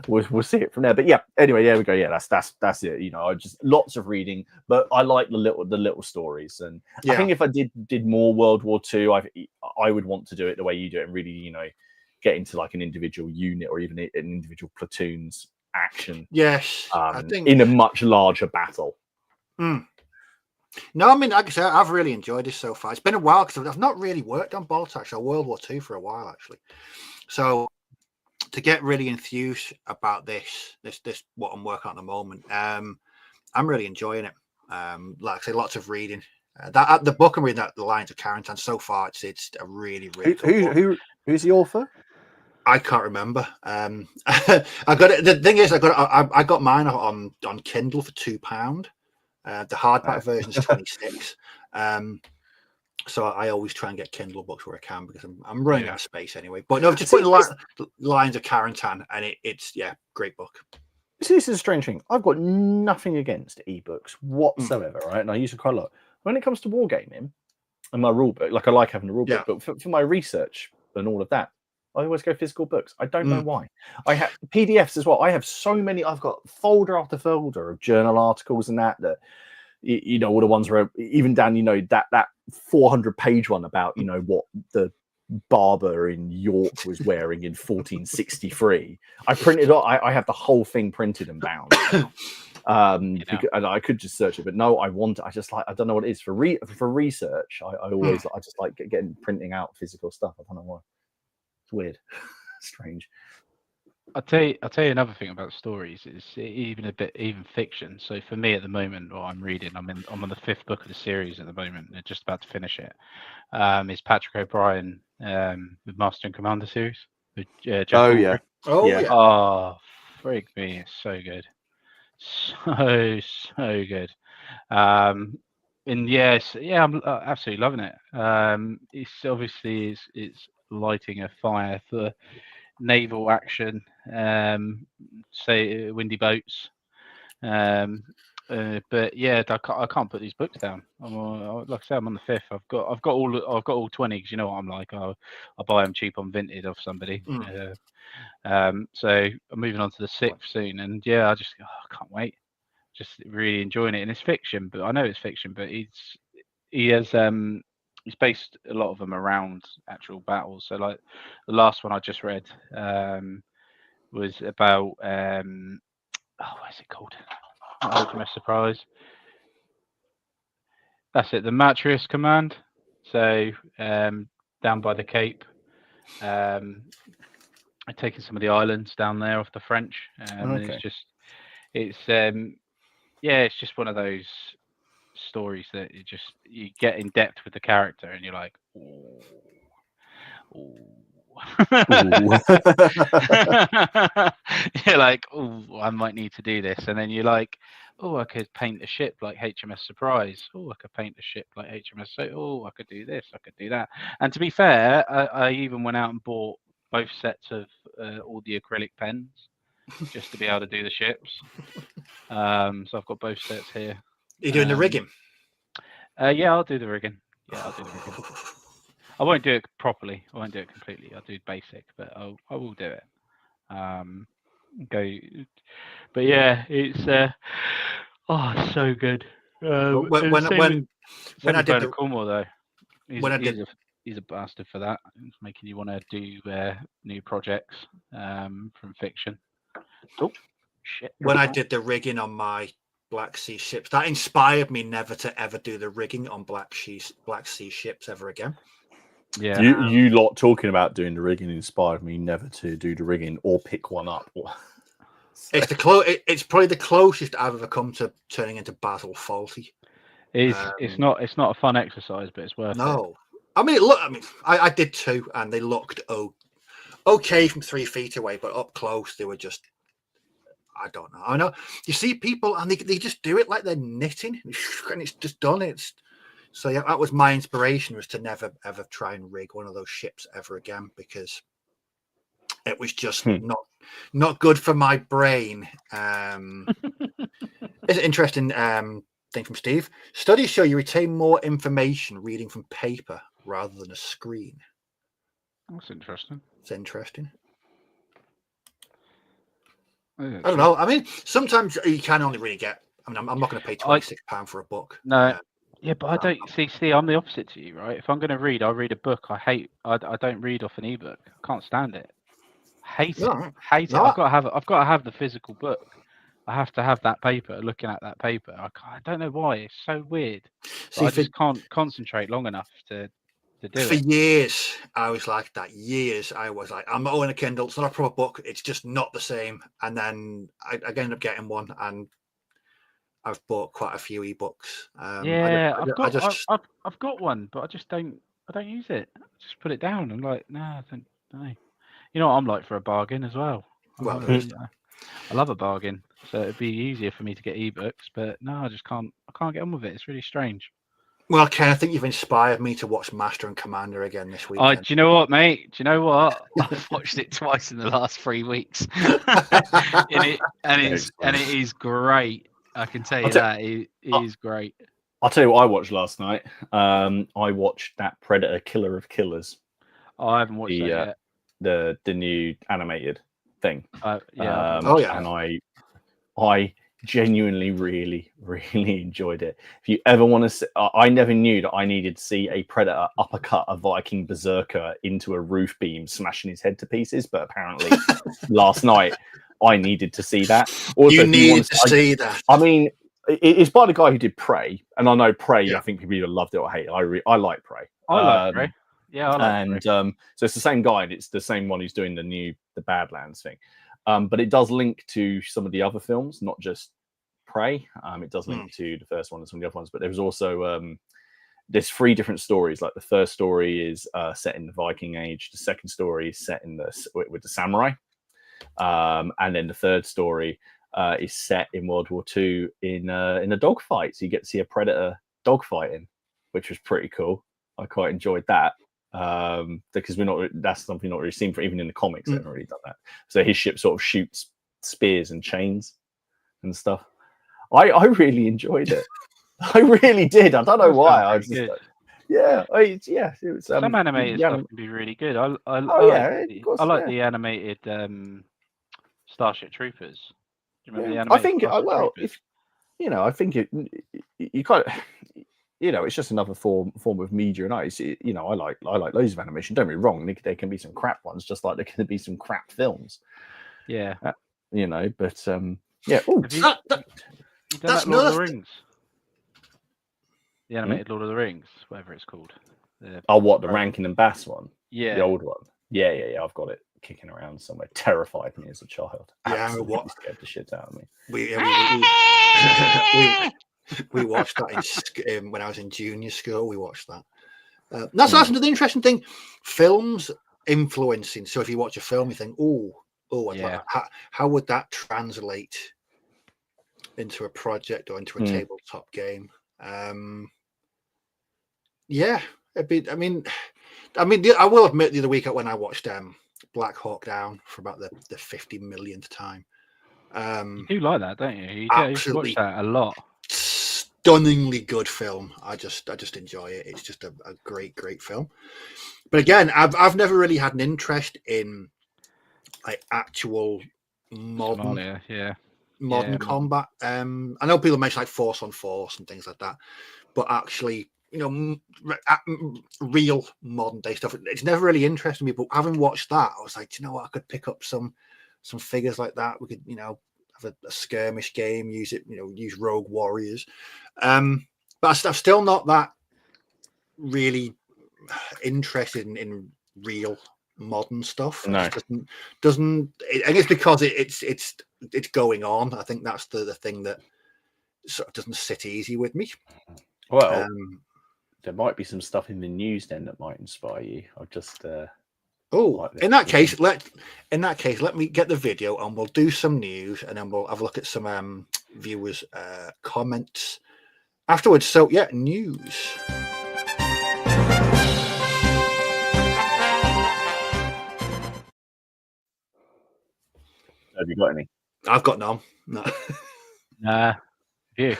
we'll see it from there. But yeah, anyway, there we go. Yeah, that's it. I just lots of reading, but I like the little stories. And I think if I did more World War II, I would want to do it the way you do it, and really, get into like an individual unit or even an individual platoon's action. Yes, I think in a much larger battle. No, I mean, like I said, I've really enjoyed this so far. It's been a while because I've not really worked on Baltax or World War II for a while, actually. So to get really enthused about this what I'm working on at the moment, I'm really enjoying it. Like I say, lots of reading. The book I'm reading, The Lions of Carentan, so far it's a really who's the author? I can't remember. I got it. The thing is, I got mine on Kindle for £2. The hardback version is 26. So I always try and get Kindle books where I can, because I'm running out of space anyway. But no, just putting Lions of Carentan, and it's great book. See, this is a strange thing. I've got nothing against ebooks whatsoever, right? And I use it quite a lot. When it comes to wargaming and my rule book, like I like having a rule book, but for my research and all of that, I always go physical books. I don't know why. I have PDFs as well. I have so many. I've got folder after folder of journal articles and that all the ones where even down, that 400-page one about, what the barber in York was wearing in 1463. I printed it. I have the whole thing printed and bound. And I could just search it, but no, I don't know what it is for research. I always I just like printing out physical stuff. I don't know why. It's weird. Strange. I'll tell you another thing about stories is even fiction. So for me at the moment, what I'm reading, I'm on the 5th book of the series at the moment. They're just about to finish it. It's Patrick O'Brien with Master and Commander series. With, Jeff Aldrich. Oh, freak me! It's so good, so good. And I'm absolutely loving it. It's obviously it's lighting a fire for naval action, say windy boats, but I can't put these books down. Like I say, I'm on the 5th. I've got all 20, because you know what I'm like. I'll buy them cheap on Vinted off somebody. So I'm moving on to the 6th soon, and I just can't wait. Just really enjoying it, and it's fiction, but I know it's fiction, but he's based a lot of them around actual battles. So like the last one I just read was about what is it called? Ultimate Surprise. That's it, the Matrius Command. So down by the Cape, taking some of the islands down there off the French. And it's just one of those stories that you get in depth with the character, and you're like, you're like, I might need to do this, and then you're like, I could paint a ship like HMS Surprise. I could paint a ship like HMS. I could do this. I could do that. And to be fair, I even went out and bought both sets of all the acrylic pens. just to be able to do the ships. So I've got both sets here. You're doing the rigging? Yeah, I'll do the rigging. Yeah, I'll do the rigging. I won't do it properly. I won't do it completely. I'll do basic, but I will do it. But yeah, it's so good. When I did Cornwall though, he's a bastard for that. It's making you want to do new projects from fiction. Oh shit! When I did the rigging on my Black Sea ships, that inspired me never to ever do the rigging on Black Sea ships ever again. Yeah, you lot talking about doing the rigging inspired me never to do the rigging or pick one up. It's probably the closest I've ever come to turning into Basil Fawlty. It's not a fun exercise, but it's worth it. No, I did 2, and they looked okay from 3 feet away, but up close they were just. I don't know. I know you see people and they just do it like they're knitting, and it's just done. So yeah, that was my inspiration, was to never ever try and rig one of those ships ever again, because it was just not good for my brain. It's an interesting thing from Steve. Studies show you retain more information reading from paper rather than a screen. That's interesting. It's interesting. I don't know. I mean, sometimes you can only really get. I mean, I'm not going to pay £26 for a book. No. Yeah, but I don't see. I'm the opposite to you, right? If I'm going to read, I'll read a book. I don't read off an ebook. I can't stand it. Hate it. I've got to have the physical book. I have to have that paper. Looking at that paper, I don't know why. It's so weird. I just can't concentrate long enough to do it. For years, I was like that. I was like, I'm not owning a Kindle. It's not a proper book. It's just not the same. And then I ended up getting one, and I've bought quite a few ebooks. I've got one, but I just don't use it. I just put it down. I'm like, no, I don't know. You know what I'm like for a bargain as well. I love a bargain, so it'd be easier for me to get ebooks. But no, I can't get on with it. It's really strange. Well, Ken, I think you've inspired me to watch Master and Commander again this week. Oh, do you know what, mate? Do you know what? I've watched it twice in the last 3 weeks, and it is great. I can tell you that it is great. I'll tell you what I watched last night. I watched that Predator: Killer of Killers. Oh, I haven't watched that yet. The new animated thing. Yeah. And I genuinely really enjoyed it. If you ever want to see, I never knew that I needed to see a Predator uppercut a Viking berserker into a roof beam, smashing his head to pieces, but apparently last night I needed to see that. Also, you needed to see that. I mean, it's by the guy who did Prey, and I know Prey. Yeah. I think people either loved it or hate it. I like Prey. I like Prey. Yeah, I like Prey. So it's the same guy, and it's the same one who's doing the Badlands thing. But it does link to some of the other films, not just Prey. It does link to the first one and some of the other ones. But there was also there's 3 different stories. Like the first story is set in the Viking Age. The second story is set in with the samurai, and then the third story is set in World War II in a dogfight. So you get to see a Predator dogfighting, which was pretty cool. I quite enjoyed that. Because that's something not really seen for, even in the comics. They haven't really done that. So his ship sort of shoots spears and chains and stuff. I really enjoyed it. I really did. I don't know why. I was just like, it was, some animated stuff can be really good. I like the animated Starship Troopers. Do you remember the animated Troopers? I think you kind of. It's just another form of media, and I like loads of animation. Don't be wrong; there can be some crap ones, just like there can be some crap films. Yeah, but yeah. Ooh, That's Lord of the Rings. The animated Lord of the Rings, whatever it's called. The Rankin and Bass one? Yeah, the old one. Yeah. I've got it kicking around somewhere. Terrified me as a child. Absolutely scared the shit out of me. We watched that when I was in junior school. We watched that. That's another interesting thing. Films influencing. So if you watch a film, you think, how would that translate into a project or into a tabletop game? It'd be. I mean, I will admit, the other week when I watched Black Hawk Down for about the 50 millionth time, You do like that, don't you? You used to watch Absolutely that a lot. stunningly good film. I just enjoy it. It's just a great film. But again, I've never really had an interest in like actual modern Somalia, yeah. combat. I know people mention like Force on Force and things like that, but actually, real modern day stuff, it's never really interested me. But having watched that, I was like, you know what, I could pick up some figures like that. We could, have a skirmish game, use Rogue Warriors. But I'm still not that really interested in real modern stuff. No. It doesn't. I guess because it's going on. I think that's the thing that sort of doesn't sit easy with me. Well, there might be some stuff in the news then that might inspire you. I'll just. In that case, let me get the video and we'll do some news and then we'll have a look at some viewers' comments afterwards. So yeah, news. Have you got any? I've got none. No. You.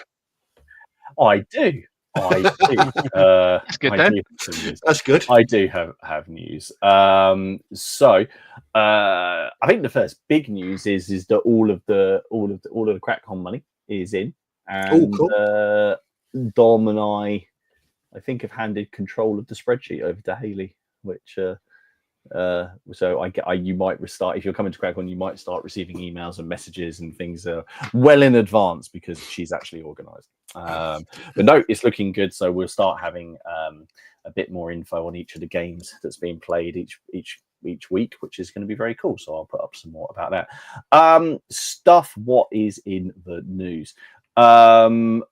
I do. That's good then. That's good. I do have news. So I think the first big news is that all of the CrackCon money is in, and cool. Dom and I think have handed control of the spreadsheet over to Hayley, which so you might restart if you're coming to CrackCon, you might start receiving emails and messages and things well in advance because she's actually organised. But no, it's looking good. So we'll start having a bit more info on each of the games that's being played each week, which is going to be very cool. So I'll put up some more about that stuff. What is in the news? So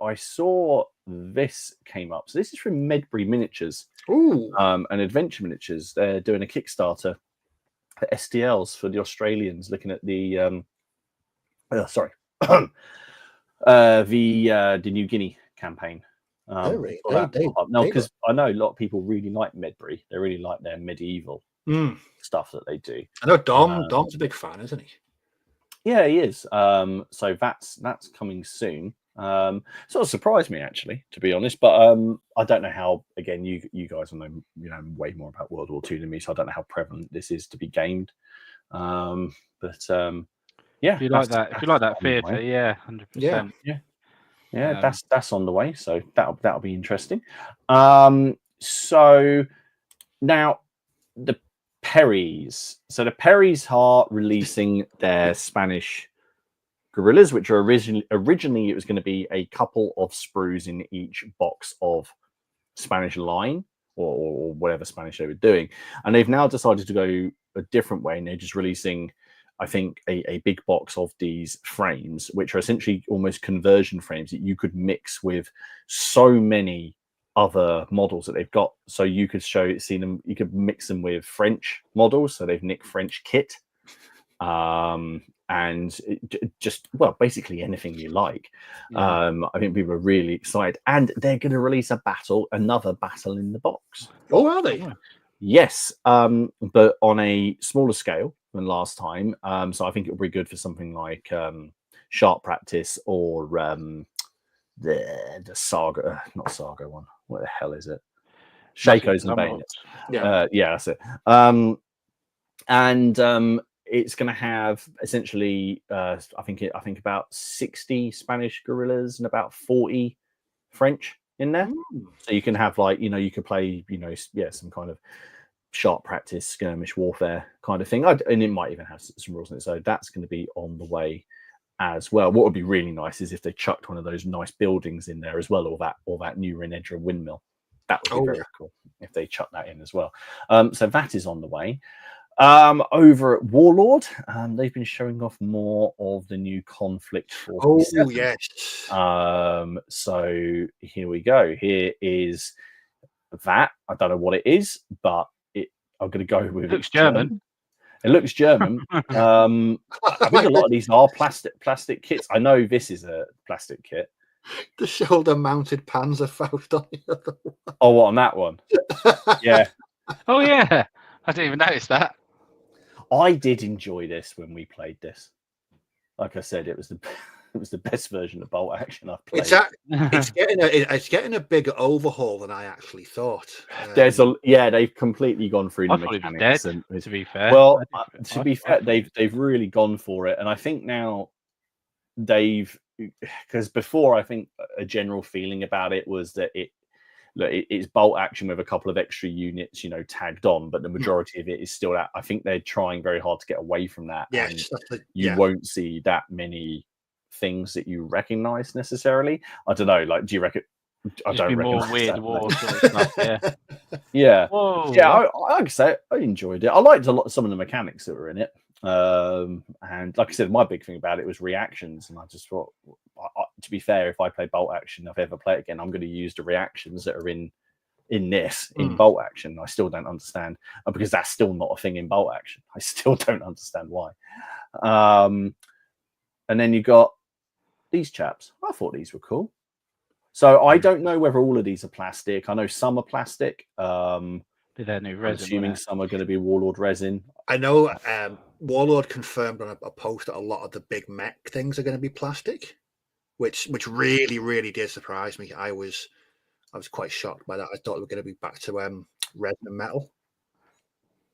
I saw this came up. So this is from Medbury Miniatures. And Adventure Miniatures. They're doing a Kickstarter for STLs for the Australians, looking at the the New Guinea campaign. No, because I know a lot of people really like Medbury. They really like their medieval stuff that they do. I know Dom's a big fan, isn't he? Yeah, he is. So that's coming soon. Sort of surprised me actually, to be honest. But I don't know how. Again, you guys will know way more about World War II than me, so I don't know how prevalent this is to be gamed. But yeah, if you like that theatre, yeah, 100%. Yeah, that's on the way. So that'll be interesting. So now the Perrys. So the Perrys are releasing their Spanish gorillas, which are originally it was going to be a couple of sprues in each box of Spanish line or whatever Spanish they were doing, and they've now decided to go a different way, and they're just releasing, I think, a big box of these frames, which are essentially almost conversion frames that you could mix with so many other models that they've got. So you could you could mix them with French models, so they've nicked French kit. And basically anything you like. I think people are really excited, and they're going to release another battle in the box. Oh, are they? Yes, but on a smaller scale than last time. So I think it'll be good for something like Sharp Practice or the Saga, not Saga one. What the hell is it? Shakos and Bayonets. Yeah, that's it. And it's going to have essentially, I think about 60 Spanish guerrillas and about 40 French in there. So you can have you could play, some kind of Sharp Practice, skirmish warfare kind of thing. And it might even have some rules in it. So that's going to be on the way as well. What would be really nice is if they chucked one of those nice buildings in there as well, or that new Renedra windmill. That would be very cool if they chuck that in as well. So that is on the way. Over at Warlord, they've been showing off more of the new Conflict 47. Oh, yes. So here we go. Here is that. I don't know what it is, but I'm going to go with it. Looks German. It looks German. I think a lot of these are plastic kits. I know this is a plastic kit. The shoulder-mounted Panzerfaust on the other one. Oh, what, on that one? Yeah. Oh, yeah. I didn't even notice that. I did enjoy this when we played this. like I said, it was the best version of bolt action I've played. It's getting a bigger overhaul than I actually thought. They've completely gone through the I thought he was mechanics. dead, to be fair. Well, to be fair, they've really gone for it, and I think now because before I think a general feeling about it was that it's bolt action with a couple of extra units, tagged on, but the majority of it is still that. I think they're trying very hard to get away from that. Yes, and you won't see that many things that you recognize necessarily. I don't know. Like, do you reckon? I don't recognize more weird that, war sort of stuff. Yeah. Yeah. Whoa, yeah. Like I say, I enjoyed it. I liked some of the mechanics that were in it. And like I said, my big thing about it was reactions, and I just thought, to be fair, if I play bolt action, if I ever play it again, I'm going to use the reactions that are in bolt action. I still don't understand, because that's still not a thing in bolt action. I still don't understand why. And then you got these chaps. I thought these were cool. So I don't know whether all of these are plastic. I know some are plastic. They're new resin. I'm assuming some are going to be Warlord resin. I know Warlord confirmed on a post that a lot of the big mech things are going to be plastic, which really, really did surprise me. I was quite shocked by that. I thought we were going to be back to resin and metal.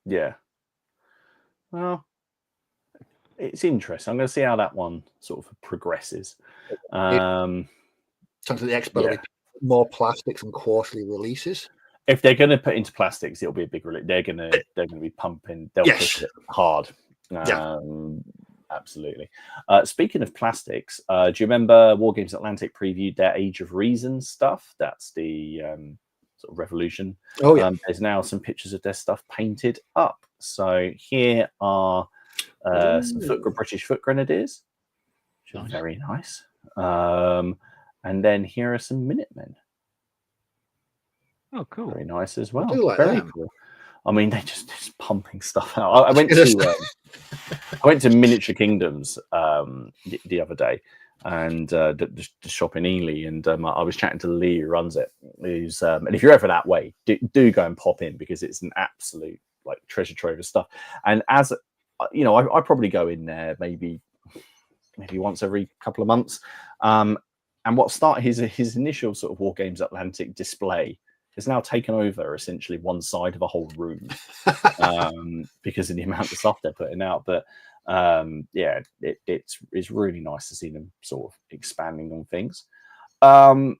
Yeah. Well, it's interesting. I'm going to see how that one sort of progresses. Sounds like the expert will be more plastics and quarterly releases. If they're going to put into plastics, it'll be a big release. They're going to be pumping. They'll push it hard. Absolutely. Speaking of plastics, do you remember Wargames Atlantic previewed their Age of Reason stuff? That's the sort of revolution. Oh yeah. There's now some pictures of their stuff painted up. So here are some British foot grenadiers, which are very nice. And then here are some Minutemen. Oh, cool! Very nice as well. Very cool. I mean, they're just pumping stuff out. I went to Miniature Kingdoms the other day, and the shop in Ely, and I was chatting to Lee, who runs it. And if you're ever that way, do go and pop in, because it's an absolute treasure trove of stuff. And as I probably go in there maybe once every couple of months. And what started his initial sort of Wargames Atlantic display has now taken over essentially one side of a whole room because of the amount of stuff they're putting out. But it's really nice to see them sort of expanding on things. To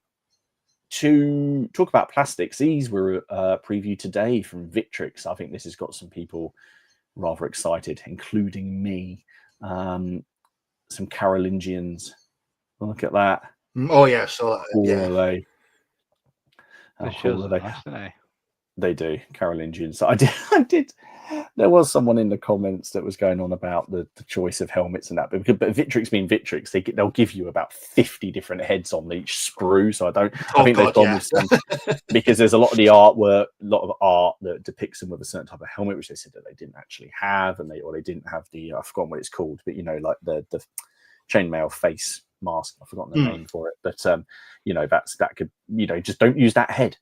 talk about plastics, these were previewed today from Victrix. I think this has got some people rather excited, including me. Some Carolingians. Look at that. Oh yeah, so yeah. How cool are they? Nice, they do, Carolingians. So I did. There was someone in the comments that was going on about the choice of helmets and that, but Victrix being Victrix, they'll give you about 50 different heads on each sprue. So I think they've gone with some, because there's a lot of the artwork, a lot of art that depicts them with a certain type of helmet, which they said that they didn't actually have, and they didn't have the I've forgotten what it's called, but like the chainmail face mask. I've forgotten the name for it, but that could just don't use that head.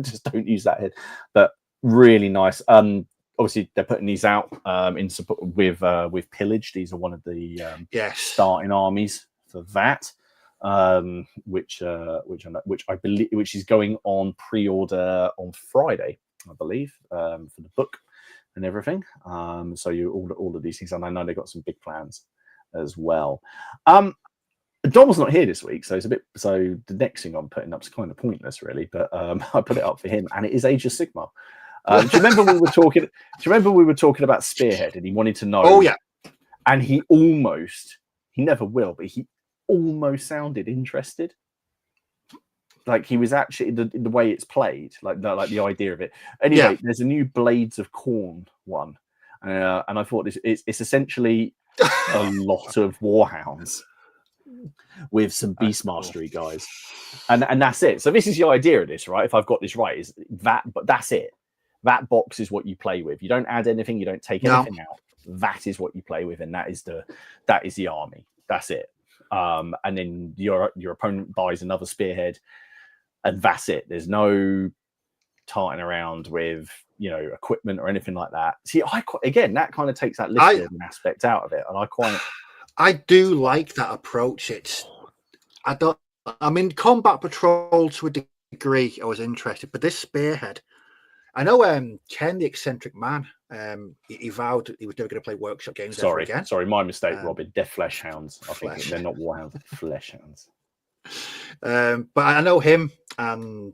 Just don't use that head. But really nice. Obviously they're putting these out in support with Pillage. These are one of the starting armies for that, which is going on pre-order on Friday, I believe, for the book and everything. So all of these things, and I know they've got some big plans as well. John was not here this week, so the next thing I'm putting up is kind of pointless, really. But I put it up for him, and it is Age of Sigmar. Do you remember we were talking? Do you remember we were talking about Spearhead, and he wanted to know? Oh yeah. And he never will, but he almost sounded interested. Like he was actually the way it's played, like the idea of it. Anyway, there's a new Blades of Khorne one, and I thought it's essentially a lot of Warhounds with some beast mastery guys, and that's it. So this is the idea of this, right? If I've got this right, is that, but that's it. That box is what you play with. You don't add anything, you don't take anything out. That is what you play with, and that is the army. That's it. And then your opponent buys another Spearhead, and that's it. There's no tarting around with equipment or anything like that. See, that kind of takes that list building aspect out of it, and I do like that approach. I mean, Combat Patrol to a degree, I was interested, but this Spearhead, I know Ken, the eccentric man, he vowed he was never going to play workshop games ever again. Sorry, my mistake, Robin. They're flesh hounds. I think Flesh. they're not warhounds, flesh hounds. But I know him and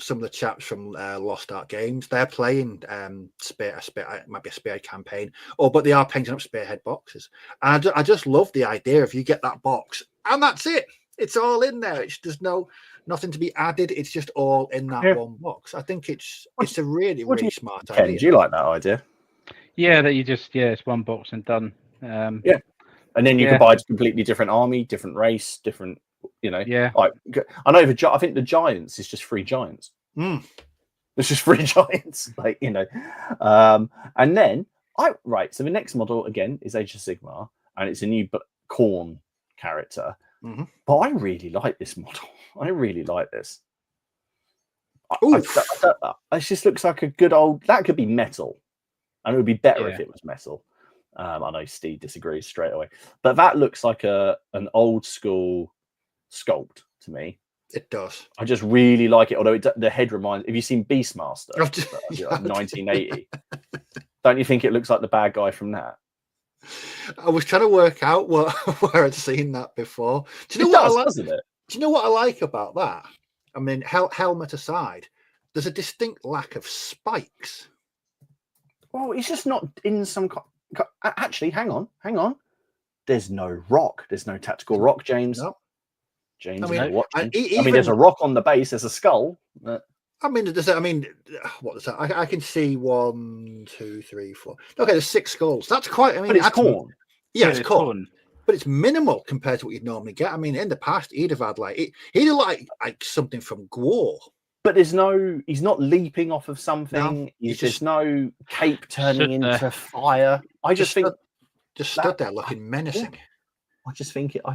some of the chaps from Lost Art Games. They're playing it might be a Spearhead campaign, but they are painting up Spearhead boxes. And I just love the idea of you get that box and that's it. It's all in there. There's nothing to be added. It's just all in that one box. I think it's a really smart idea. Ken, do you like that idea? Yeah, that you just it's one box and done. And then you can buy a completely different army, different race, different. Like I know I think the Giants is just 3 Giants. It's just 3 Giants, and then so the next model again is Age of Sigmar, and it's a new Khorne character. But I really like this model. I really like this. It just looks like a good old. That could be metal, and it would be better if it was metal. I know Steve disagrees straight away, but that looks like an old school sculpt to me. It does. I just really like it. Although the head reminds. Have you seen Beastmaster? 1980. Don't you think it looks like the bad guy from that? I was trying to work out where I'd seen that before. Do you know what I like? Doesn't it? Do you know what I like about that? I mean, helmet aside, there's a distinct lack of spikes. Well, it's just not in some. Actually, hang on. There's no rock. There's no tactical rock, James. No. James, I mean, there's a rock on the base. There's a skull. What is that? I can see 1, 2, 3, 4. Okay, there's 6 skulls. That's quite. I mean, but it's Khorne. Yeah, it's Khorne. But it's minimal compared to what you'd normally get. I mean, in the past, he'd have had something from Gwar. But he's not leaping off of something. No, there's no cape turning into fire. I just think stood there looking menacing. I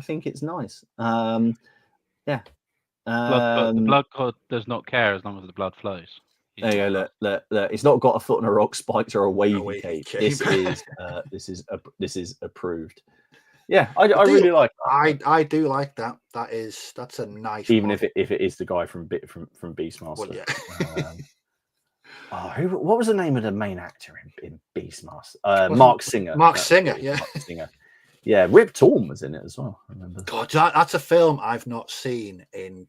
think it's nice. The blood god does not care as long as the blood flows. There you go. Look. It's not got a foot in a rock, spikes, or a wavy cape. This is approved. Yeah, I really like that. I do like that. That's a nice. Even if it is the guy from Beastmaster. Well, yeah. What was the name of the main actor in Beastmaster? Mark Singer. Mark Singer. Yeah. Mark Singer. Yeah, Rip Torn was in it as well. I remember. God, that's a film I've not seen in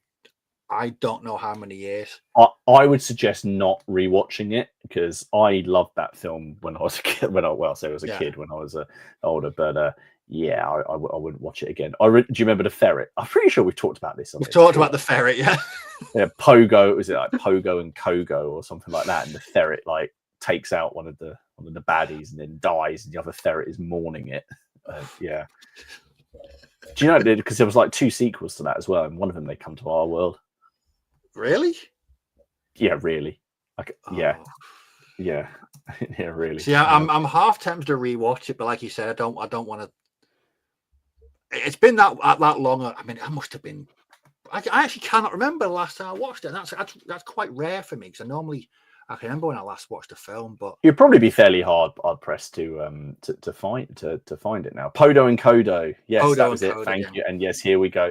I don't know how many years. I would suggest not rewatching it because I loved that film when I was a kid. When I was a kid when I was older, but I wouldn't watch it again. Do you remember the ferret? I'm pretty sure we've talked about this. We've talked about the ferret, yeah. Yeah, Pogo. Was it like Pogo and Kogo or something like that? And the ferret takes out one of the baddies and then dies, and the other ferret is mourning it. Yeah. Do you know? Because there was 2 sequels to that as well, and one of them they come to our world. Really? Yeah, really. Yeah, really. See, I'm half tempted to rewatch it, but like you said, I don't want to. It's been that long. I mean, I must have been. I actually cannot remember the last time I watched it. That's quite rare for me because I can remember when I last watched a film, but you'd probably be fairly hard pressed to find it now. Podo and Kodo, yes, Podo that was it. Kodo, thank you, and yes, here we go.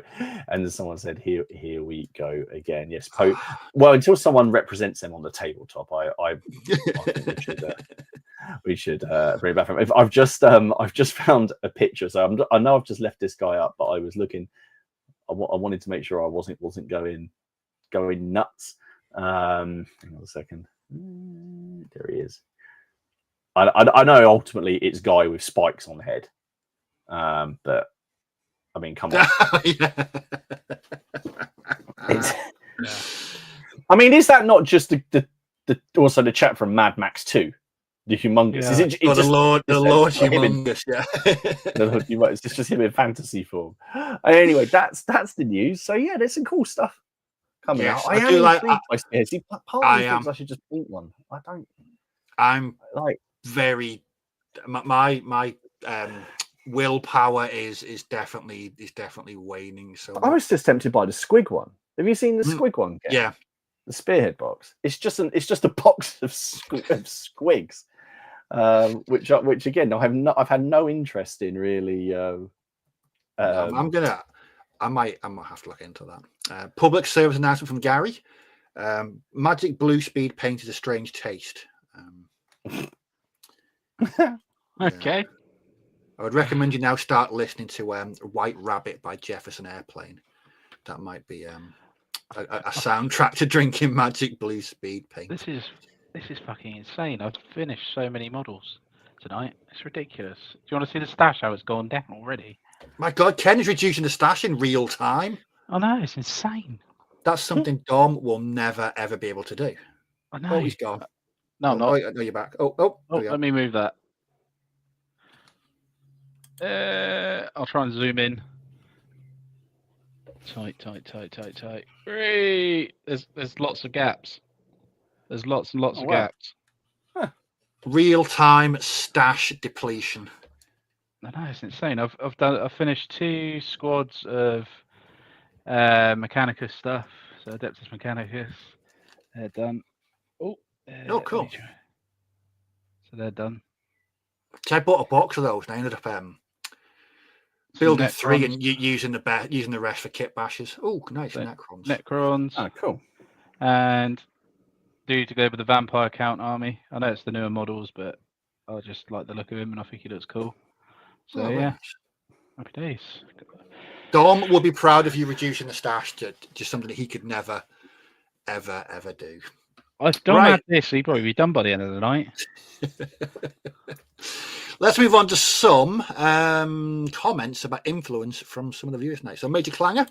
And someone said, "Here we go again." Yes, well, until someone represents them on the tabletop, I think we should bring it back from. I've just found a picture, so I know I've just left this guy up, but I was looking. I wanted to make sure I wasn't going nuts. Hang on a second. There he is. I know ultimately it's guy with spikes on the head, but I mean, come on. I mean, is that not just the also the chap from Mad Max 2, the Humongous? Yeah. Is it the Lord Humongous? It's just him in fantasy form. Anyway, that's the news. So yeah, there's some cool stuff coming out. I do like. I should just eat one. I don't. I'm very. My willpower is definitely waning. So I was just tempted by the Squig one. Have you seen the Squig one? Yeah. The Spearhead box. It's just a box of squigs, which again I've had no interest in really I might have to look into that. Public service announcement from Gary. Magic Blue Speed Paint is a strange taste. Okay. I would recommend you now start listening to White Rabbit by Jefferson Airplane. That might be a soundtrack to drinking Magic Blue Speed Paint. This is fucking insane. I've finished so many models tonight. It's ridiculous. Do you want to see the stash, how it's gone down already? My God, Ken is reducing the stash in real time. I know, it's insane. That's something Dom will never, ever be able to do. I know. Oh, he's gone. No, I'm not. Oh, no, you're back. Oh, let me move that. I'll try and zoom in. Tight. There's lots of gaps. There's lots and lots of gaps. Huh. Real time stash depletion. I know, it's insane. I've finished 2 squads of Mechanicus stuff. So Adeptus Mechanicus, they're done. Oh, cool. So they're done. So I bought a box of those and I ended up building 3 and using the rest for kit bashes. Oh, nice. Necrons. Oh, cool. And due to go with the Vampire Count army. I know it's the newer models, but I just like the look of him and I think he looks cool. So nice. Happy days. Dom will be proud of you reducing the stash to just something that he could never, ever do. If Dom had this, he'd probably be done by the end of the night. Let's move on to some comments about influence from some of the viewers tonight. So, Major Clanger,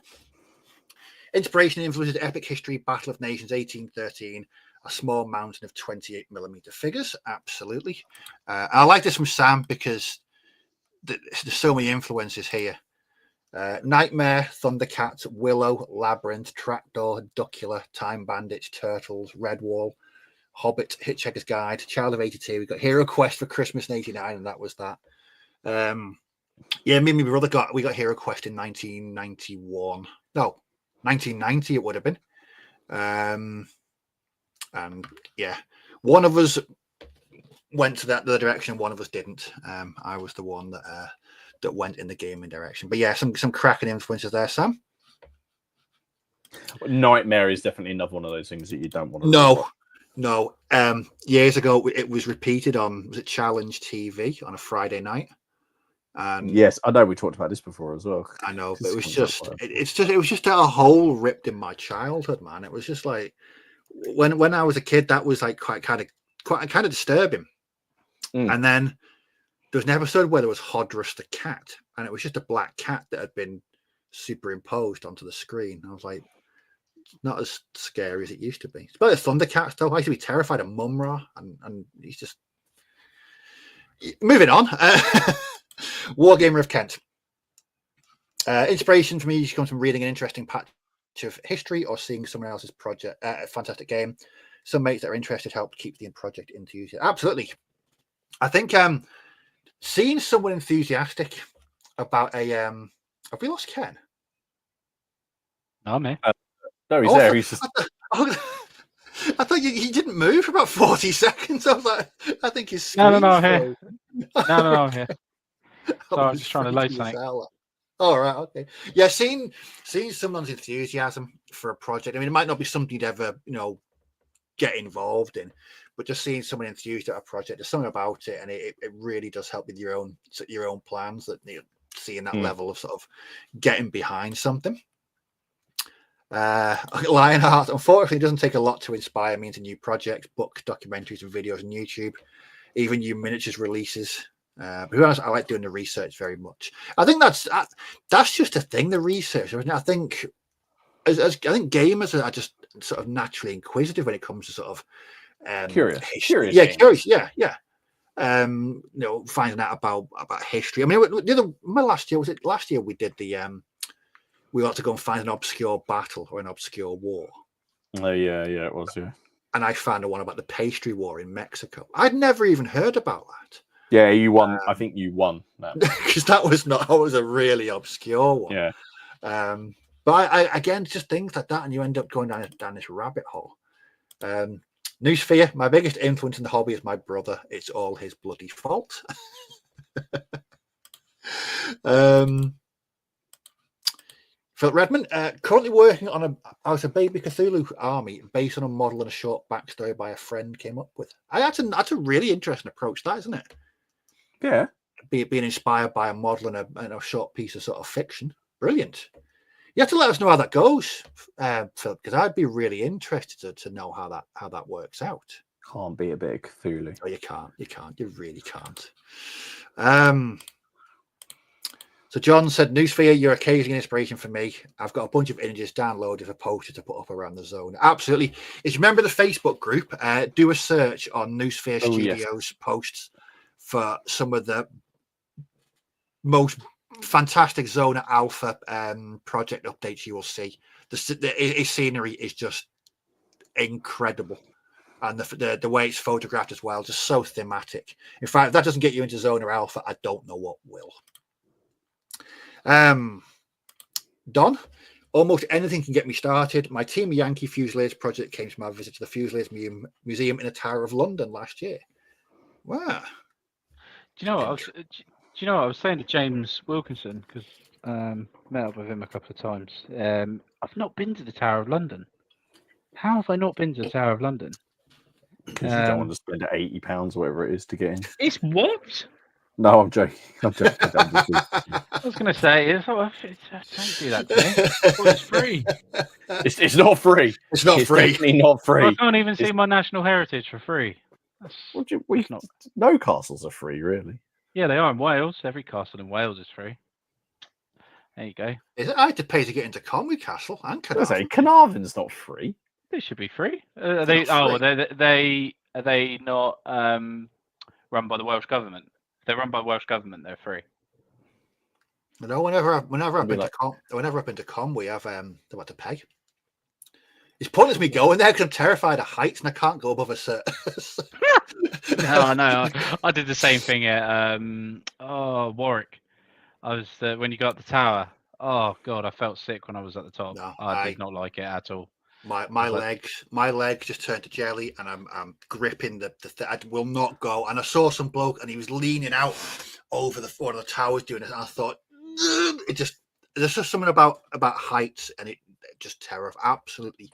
inspiration and influence of epic history, Battle of Nations, 1813, a small mountain of 28mm figures. Absolutely. I like this from Sam because there's so many influences here. Nightmare, Thundercats, Willow, Labyrinth, Trapdoor, Duckula, Time Bandits, Turtles, Redwall, Hobbit, Hitchhiker's Guide, Child of 82. We got Hero Quest for Christmas in 89, and that was that. Me and my brother got Hero Quest in 1991. No, 1990 it would have been. And yeah, one of us went to the direction, one of us didn't. I was the one that went in the gaming direction. But yeah, some cracking influences there, Sam. Nightmare is definitely another one of those things that you don't want to No. Years ago, it was repeated on Challenge TV on a Friday night. And yes, I know we talked about this before as well. I know, but it was just a hole ripped in my childhood, man. It was just like when I was a kid, that was like quite kind of disturbing. And then there was an episode where there was Hodrus the cat, and it was just a black cat that had been superimposed onto the screen. I was like, not as scary as it used to be. It's about the Thundercats, though. I used to be terrified of Mumra, and he's just moving on. Wargamer of Kent. Inspiration for me usually comes from reading an interesting patch of history or seeing someone else's project, fantastic game. Some mates that are interested help keep the project enthusiastic. Absolutely. I think seeing someone enthusiastic about a have we lost Ken? No, man. No, he's there. He's just... I thought he didn't move for about 40 seconds. I was like, I think he's No, here. No, here. So I was just trying to load something. All right, okay. Yeah, seeing someone's enthusiasm for a project. I mean, it might not be something you'd ever, get involved in, but just seeing someone enthused at a project, there's something about it, and it really does help with your own plans. That seeing that level of sort of getting behind something. Lionheart, unfortunately, it doesn't take a lot to inspire me into new projects, books, documentaries, and videos on YouTube, even new miniatures releases. But to be honest, I like doing the research very much. I think that's just a thing, the research. I think I think gamers are just sort of naturally inquisitive when it comes to sort of curious. Yeah, curious. Yeah. Finding out about history. I mean, last year we did the we got to go and find an obscure battle or an obscure war. Oh yeah, it was, yeah. And I found one about the pastry war in Mexico. I'd never even heard about that. Yeah, you won. I think you won that because that was a really obscure one. Yeah. But I again, just things like that, and you end up going down this rabbit hole. Newsphere, my biggest influence in the hobby is my brother. It's all his bloody fault. Philip Redmond, currently working on a baby Cthulhu army based on a model and a short backstory by a friend came up with. That's a really interesting approach, that, isn't it? Yeah. Being inspired by a model and a short piece of sort of fiction. Brilliant. You have to let us know how that goes, Philip, because I'd be really interested to know how that works out. Can't be a bit of Cthulhu. Oh, you can't. You really can't. So John said, Newsphere, you're occasionally an inspiration for me. I've got a bunch of images downloaded for posters to put up around the zone. Absolutely. If you remember the Facebook group, do a search on Newsphere Studios posts for some of the most fantastic Zona Alpha project updates you will see. The scenery is just incredible. And the way it's photographed as well, just so thematic. In fact, if that doesn't get you into Zona Alpha, I don't know what will. Don, almost anything can get me started. My Team Yankee Fusiliers project came to my visit to the Fusiliers Museum in the Tower of London last year. Wow. Do you know what? I was saying to James Wilkinson, because met up with him a couple of times. I've not been to the Tower of London. How have I not been to the Tower of London? Because you don't want to spend £80 or whatever it is to get in. It's what? No, I'm joking. I was going to say, don't do that to me. Well, it's free. It's not free. It's not free. Definitely not free. I can't even see my national heritage for free. No castles are free, really. Yeah, they are in Wales. Every castle in Wales is free. There you go. I had to pay to get into Conwy Castle and Carnarvon. Carnarvon's not free. They should be free. Are they not run by the Welsh government? If they're run by the Welsh government, they're free. No, whenever I've been to Conwy, I've had to pay. It's pointless me going there because I'm terrified of heights and I can't go above a certain. No, I know. I did the same thing at Warwick. I was when you got up the tower. Oh God, I felt sick when I was at the top. No, I did not like it at all. My legs just turned to jelly, and I'm gripping I will not go. And I saw some bloke, and he was leaning out over one of the towers doing it. And I thought, there's just something about heights, and it just absolutely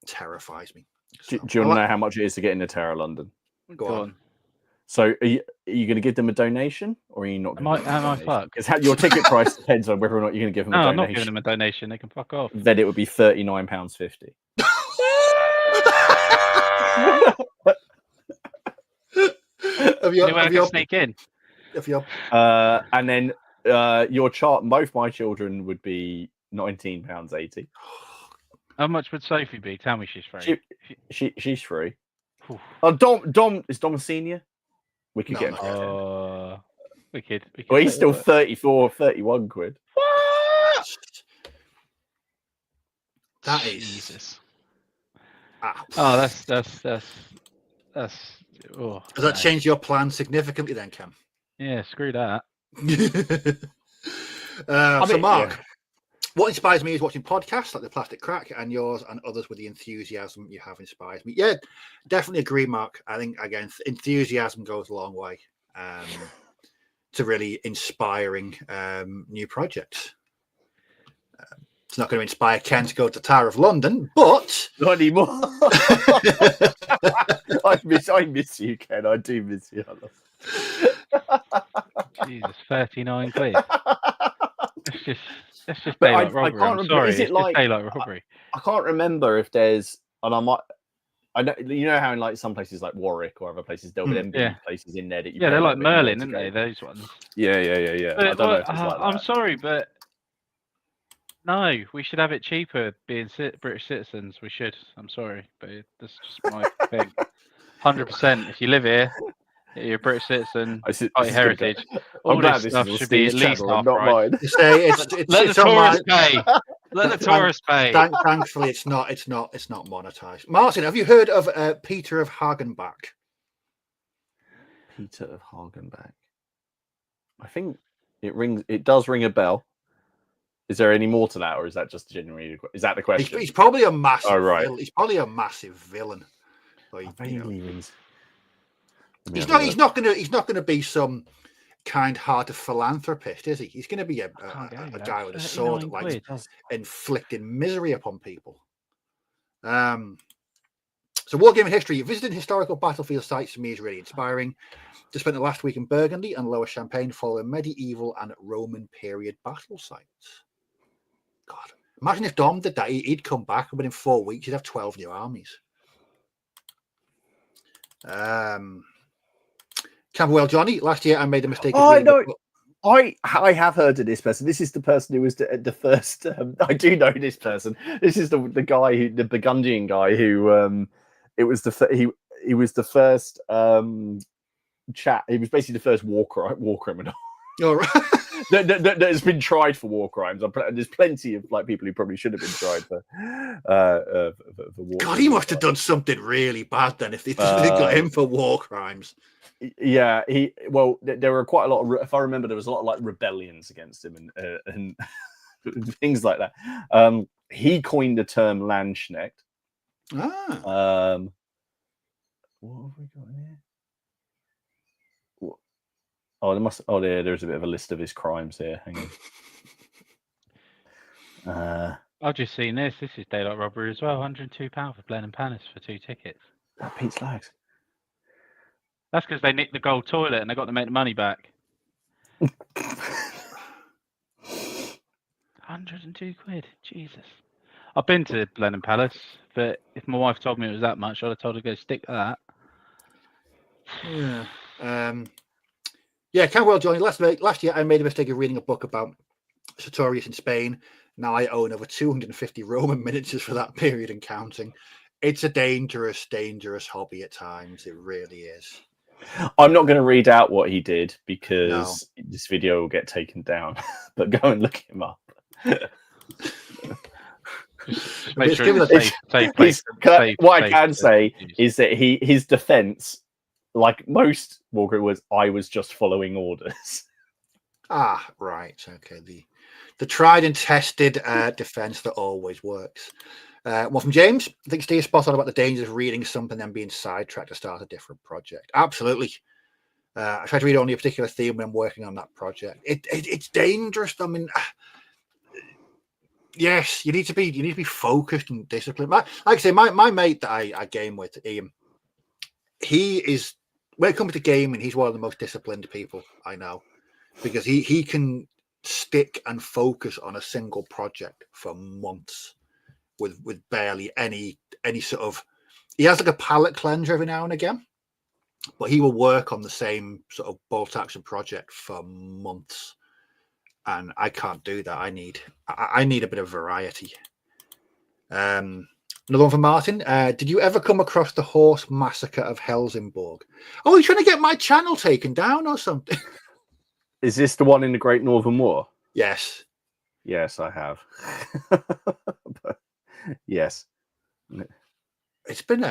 terrifies me. So, do you want to know how much it is to get in the Tower of London? Go on. So are you going to give them a donation, or are you not? Am I fucked? Because your ticket price depends on whether or not you're going to give them a donation. No, I'm not giving them a donation. They can fuck off. Then it would be £39.50. Have you sneak in? And then both my children would be £19.80. How much would Sophie be? Tell me she's free. She's free. Dom is Dom a senior? We could get him. We could. Well, he's still 34, 31 quid. What? That is Jesus. That's. Oh, does that change your plan significantly then, Cam? Yeah, screw that. So Mark, what inspires me is watching podcasts like The Plastic Crack, and yours and others with the enthusiasm you have inspires me. Yeah, definitely agree, Mark. I think, again, enthusiasm goes a long way to really inspiring new projects. It's not going to inspire Ken to go to the Tower of London, but... Not anymore. I miss you, Ken. I do miss you. Jesus, 39 quid. That's just But daylight robbery. I'm sorry, is it like daylight robbery? I can't remember if there's, and I know, you know how in like some places like Warwick or other places there'll be places in there that you they're like Merlin, aren't they? Those ones. Yeah. But, I don't know if it's like that. I'm sorry, but no, we should have it cheaper being British citizens. We should. I'm sorry, but that's just my thing. 100%. If you live here, you're a British citizen, heritage. All this stuff should be at least half price. Let the tourists pay. Let the tourists pay. Thankfully, it's not monetized. Martin, have you heard of Peter of Hagenbach? Peter of Hagenbach. I think it does ring a bell. Is there any more to that, or is that just genuinely? Is that the question? He's probably a massive. Oh, right. He's probably a massive villain. Like, He's not going to be some kind-hearted philanthropist, is he? He's going to be a guy with a sword that likes inflicting misery upon people. So wargaming history, visiting historical battlefield sites to me is really inspiring. Just spent the last week in Burgundy and Lower Champagne following medieval and Roman period battle sites. God, imagine if Dom did that. He'd come back and within 4 weeks he'd have 12 new armies. Camberwell Johnny, last year I made a mistake. I have heard of this person. This is the person who was the first. I do know this person. This is the guy the Burgundian guy who he was the first chat. He was basically the first war criminal. All right. that has been tried for war crimes. There's plenty of people who probably should have been tried for war. God, he must have done something really bad then if they got him for war crimes. Yeah, there were quite a lot of, if I remember, there was a lot of rebellions against him and things like that. He coined the term Landsknecht. What have we got here? There's a bit of a list of his crimes here. Hang on. I've just seen this. This is daylight robbery as well. £102 for Blenheim Palace for 2 tickets. That beats lags. That's because they nicked the gold toilet and they got to make the money back. 102 quid. Jesus. I've been to Blenheim Palace, but if my wife told me it was that much, I'd have told her to go stick to that. Yeah. Camberwell Johnny, last year I made a mistake of reading a book about Sertorius in Spain. Now I own over 250 Roman miniatures for that period and counting. It's a dangerous, dangerous hobby at times. It really is. I'm not going to read out what he did because this video will get taken down, but go and look him up. Just make sure it's a safe place. What I can say is that his defense, like most Walker, was I was just following orders. Ah, right. Okay. The tried and tested defense that always works. One from James. I think Steve's spot on about the dangers of reading something and being sidetracked to start a different project. Absolutely. I try to read only a particular theme when I'm working on that project. It's dangerous. I mean, yes, you need to be focused and disciplined. Like I say, my mate that I game with, Ian, he is, when it comes to gaming, he's one of the most disciplined people I know, because he can stick and focus on a single project for months with barely any sort of, he has like a palate cleanser every now and again, but he will work on the same sort of bolt action project for months, and I can't do that. I need a bit of variety. Another one from Martin. Did you ever come across the horse massacre of Helsingborg? Oh, you're trying to get my channel taken down or something? Is this the one in the Great Northern War? Yes. Yes, I have. Yes. It's been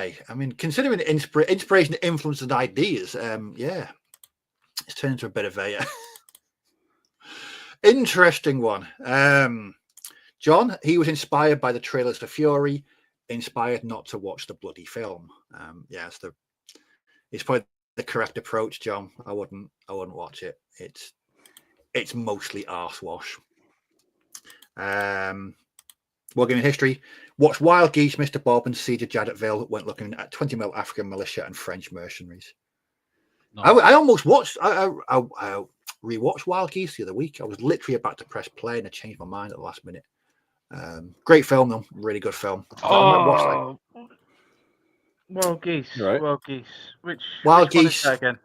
considering inspiration, influence, and ideas, it's turned into a bit of a interesting one. John, he was inspired by the trailers for Fury, inspired not to watch the bloody film. It's probably the correct approach, John. I wouldn't watch it. It's mostly arse wash. Wargaming history. Watched Wild Geese, Mr. Bob, and Siege of Jadetville. Went looking at 20mm African militia and French mercenaries. Nice. I almost watched. I rewatched Wild Geese the other week. I was literally about to press play and I changed my mind at the last minute. Great film, though. Really good film. Wild Geese. Right. Wild Geese. Which Wild one Geese is that again?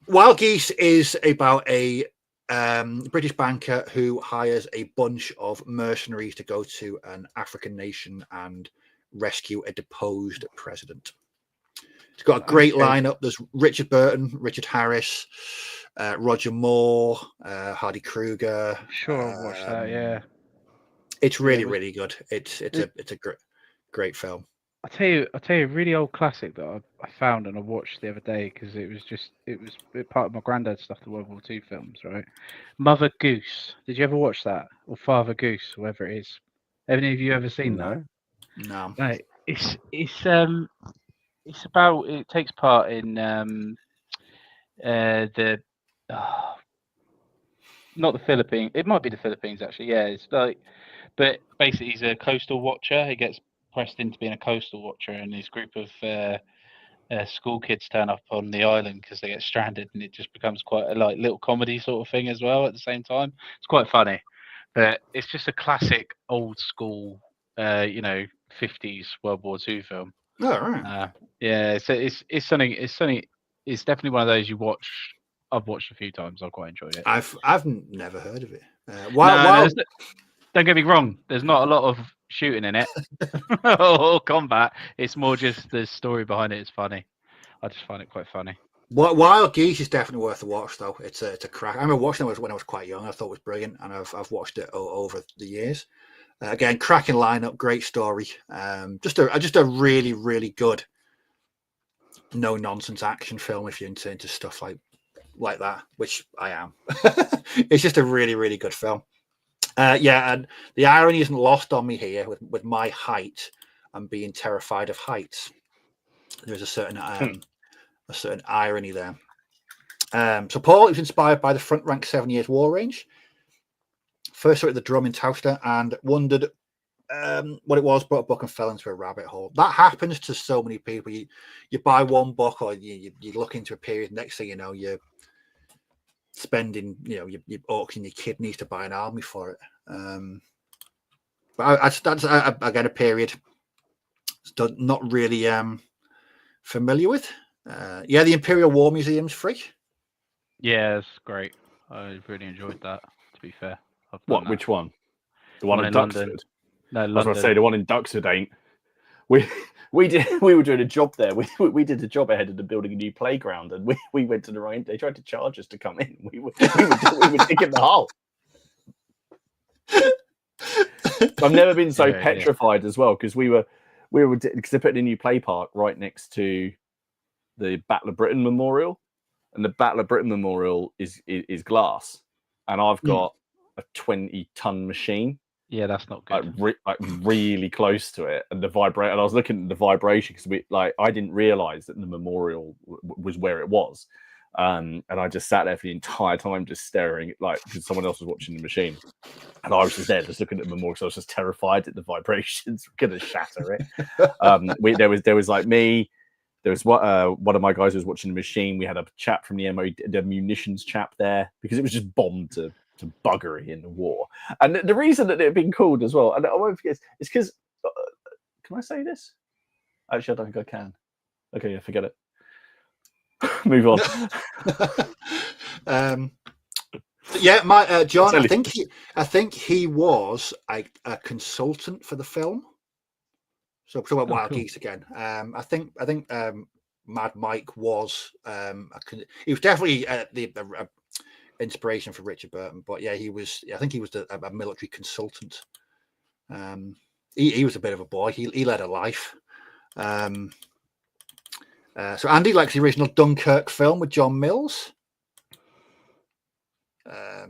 Wild Geese is about a British banker who hires a bunch of mercenaries to go to an African nation and rescue a deposed president. It's got a great lineup. There's Richard Burton, Richard Harris, Roger Moore, Hardy Kruger. Sure, I've watched that. Yeah, it's really good. It's a great film. I'll tell you, a really old classic that I found and I watched the other day because it was part of my granddad's stuff, the World War II films, right? Mother Goose. Did you ever watch that? Or Father Goose, whatever it is. Have any of you ever seen that? No. Right. It's about, it takes part in the not the Philippines. It might be the Philippines actually. Yeah, it's like, but basically he's a coastal watcher. He gets pressed into being a coastal watcher, and his group of school kids turn up on the island because they get stranded, and it just becomes quite a like little comedy sort of thing as well at the same time. It's quite funny, but it's just a classic old school, 50s World War II film. Oh, right. Yeah, it's something. It's definitely one of those you watch. I've watched a few times. I've quite enjoyed it. I've never heard of it. Don't get me wrong. There's not a lot of shooting in it or combat. It's more just the story behind it is funny. I just find it quite funny. Wild Geese is definitely worth a watch, though. It's a crack. I remember watching it when I was quite young. I thought it was brilliant, and I've watched it over the years. Again, cracking lineup, great story. Just a really, really good, no nonsense action film if you're into stuff like that, which I am. It's just a really, really good film. And the irony isn't lost on me here with my height and being terrified of heights. There's a certain irony there. So Paul was inspired by the Front Rank 7 Years War range. First saw it at the Drum in Towcester and wondered what it was, bought a book and fell into a rabbit hole. That happens to so many people. You buy one book or you look into a period, next thing you know, you're spending, you're auctioning your kidneys to buy an army for it. But that's again a period not really familiar with. The Imperial War Museum's free. Yeah, it's great. I really enjoyed that, to be fair. Which one? The one in London. Duxford? No, London. I was going to say, the one in Duxford ain't. We were doing a job there. We did a job ahead of the building a new playground, and we went to the right. They tried to charge us to come in. We were digging the hole. I've never been so petrified as well, because we were because they put in a new play park right next to the Battle of Britain Memorial, and the Battle of Britain Memorial is glass, and I've got a 20-ton machine. Yeah, that's not good. Like really close to it, and the vibrate. And I was looking at the vibration because I didn't realize that the memorial was where it was, and I just sat there for the entire time just staring, because someone else was watching the machine, and I was just there just looking at the memorial because I was just terrified that the vibrations were going to shatter it. There was like me. There was one of my guys who was watching the machine. We had a chap from the munitions chap there because it was just bombed to buggery in the war. And the reason that it had been called as well, and I won't forget, is because can I say this? Actually, I don't think I can. Okay, yeah, forget it. Move on. John, I think he was a consultant for the film. So talk about Wild Geese again. I think Mad Mike was he was definitely the inspiration for Richard Burton, but yeah, I think he was a military consultant. He was a bit of a boy. He led a life. So Andy likes the original Dunkirk film with John Mills. Here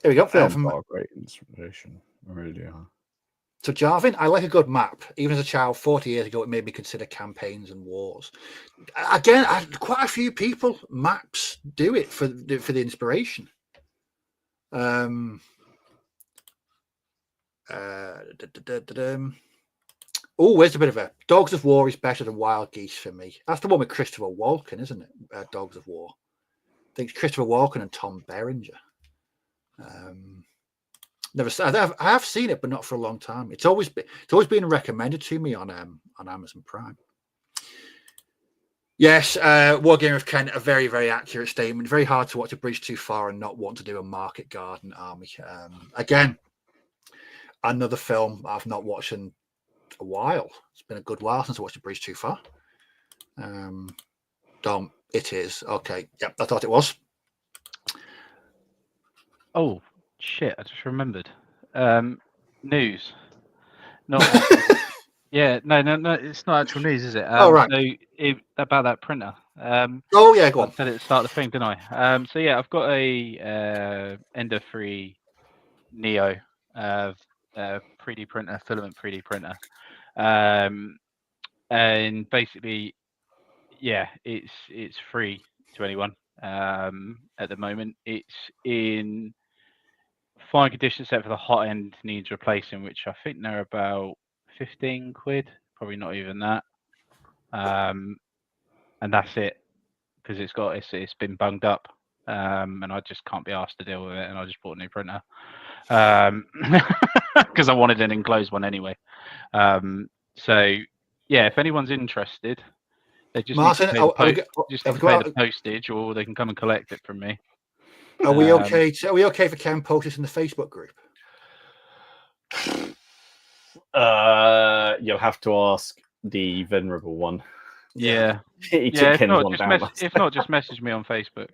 we go. Films are great inspiration, really are. So Jarvin, I like a good map. Even as a child, 40 years ago, it made me consider campaigns and wars. Again, quite a few people, maps do it for the inspiration. Oh, where's a bit of a Dogs of War is better than Wild Geese for me. That's the one with Christopher Walken, isn't it? Dogs of War. I think it's Christopher Walken and Tom Berenger. I have seen it, but not for a long time. It's always been recommended to me on Amazon Prime. Yes, Wargaming of Kent, a very, very accurate statement. Very hard to watch A Bridge Too Far and not want to do a Market Garden Army. Again, another film I've not watched in a while. It's been a good while since I watched A Bridge Too Far. Dom, it is. Okay, yep, I thought it was. Oh, shit, I just remembered. News. Not yeah, no, it's not actual news, is it? Right. So about that printer. Oh yeah, go on. I said it at the start of the thing, didn't I? So yeah, I've got a Ender 3 Neo 3D printer, filament 3D printer. And basically, yeah, it's free to anyone. at the moment. It's in fine condition except for the hot end needs replacing, which I think they're about 15 quid, probably not even that. And that's it, because it's been bunged up, and I just can't be asked to deal with it, and I just bought a new printer because I wanted an enclosed one anyway. So yeah, if anyone's interested, they just Martin, need to pay the postage, or they can come and collect it from me. Are we okay? Are we okay for Ken post this in the Facebook group? You'll have to ask the venerable one. Yeah. If not, just message me on Facebook.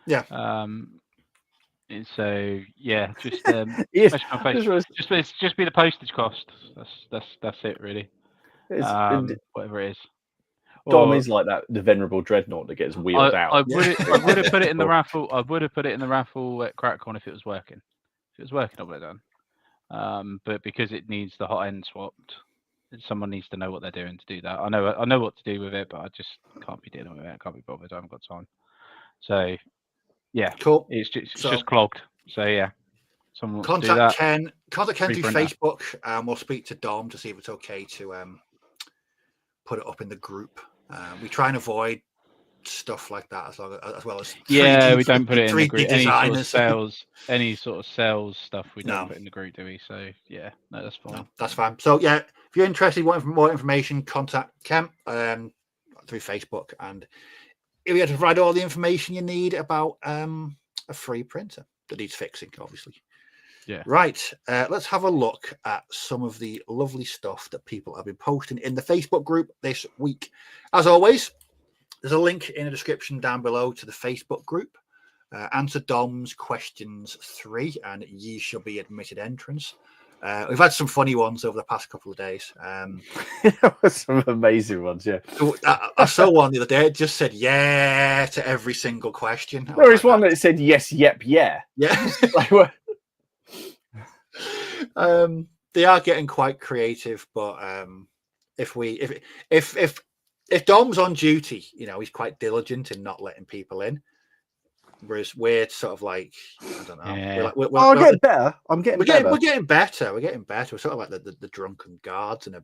Yeah. And so yeah, just message me on Facebook. Just be the postage cost. That's it really. Whatever it is. Dom is like that, the venerable dreadnought that gets wheeled out. I would have put it in the raffle. I would have put it in the raffle at CrackCon if it was working. If it was working, I would have done. But because it needs the hot end swapped, someone needs to know what they're doing to do that. I know what to do with it, but I just can't be dealing with it. I can't be bothered. I haven't got time. So yeah, cool. It's just clogged. So yeah, someone wants to do that. Contact Ken through Facebook, and we'll speak to Dom to see if it's okay to put it up in the group. We try and avoid stuff like that as well as 3D, we don't put it in the group. Any sort of sales stuff we don't put in the group, do we? So yeah, no, that's fine. No, that's fine. So yeah, if you're interested, want more information, contact Ken through Facebook, and if you have to provide all the information you need about a free printer that needs fixing, obviously. Yeah. Right. Let's have a look at some of the lovely stuff that people have been posting in the Facebook group this week. As always, there's a link in the description down below to the Facebook group. Answer Dom's questions 3 and ye shall be admitted entrance. We've had some funny ones over the past couple of days. There were some amazing ones, yeah. I saw one the other day. It just said yeah to every single question. There is one that said yes, yep, yeah. Yeah. They are getting quite creative, but if Dom's on duty, he's quite diligent in not letting people in. Whereas we're sort of like, I don't know. Yeah. I'm getting better. We're getting better. We're sort of like the drunken guards in a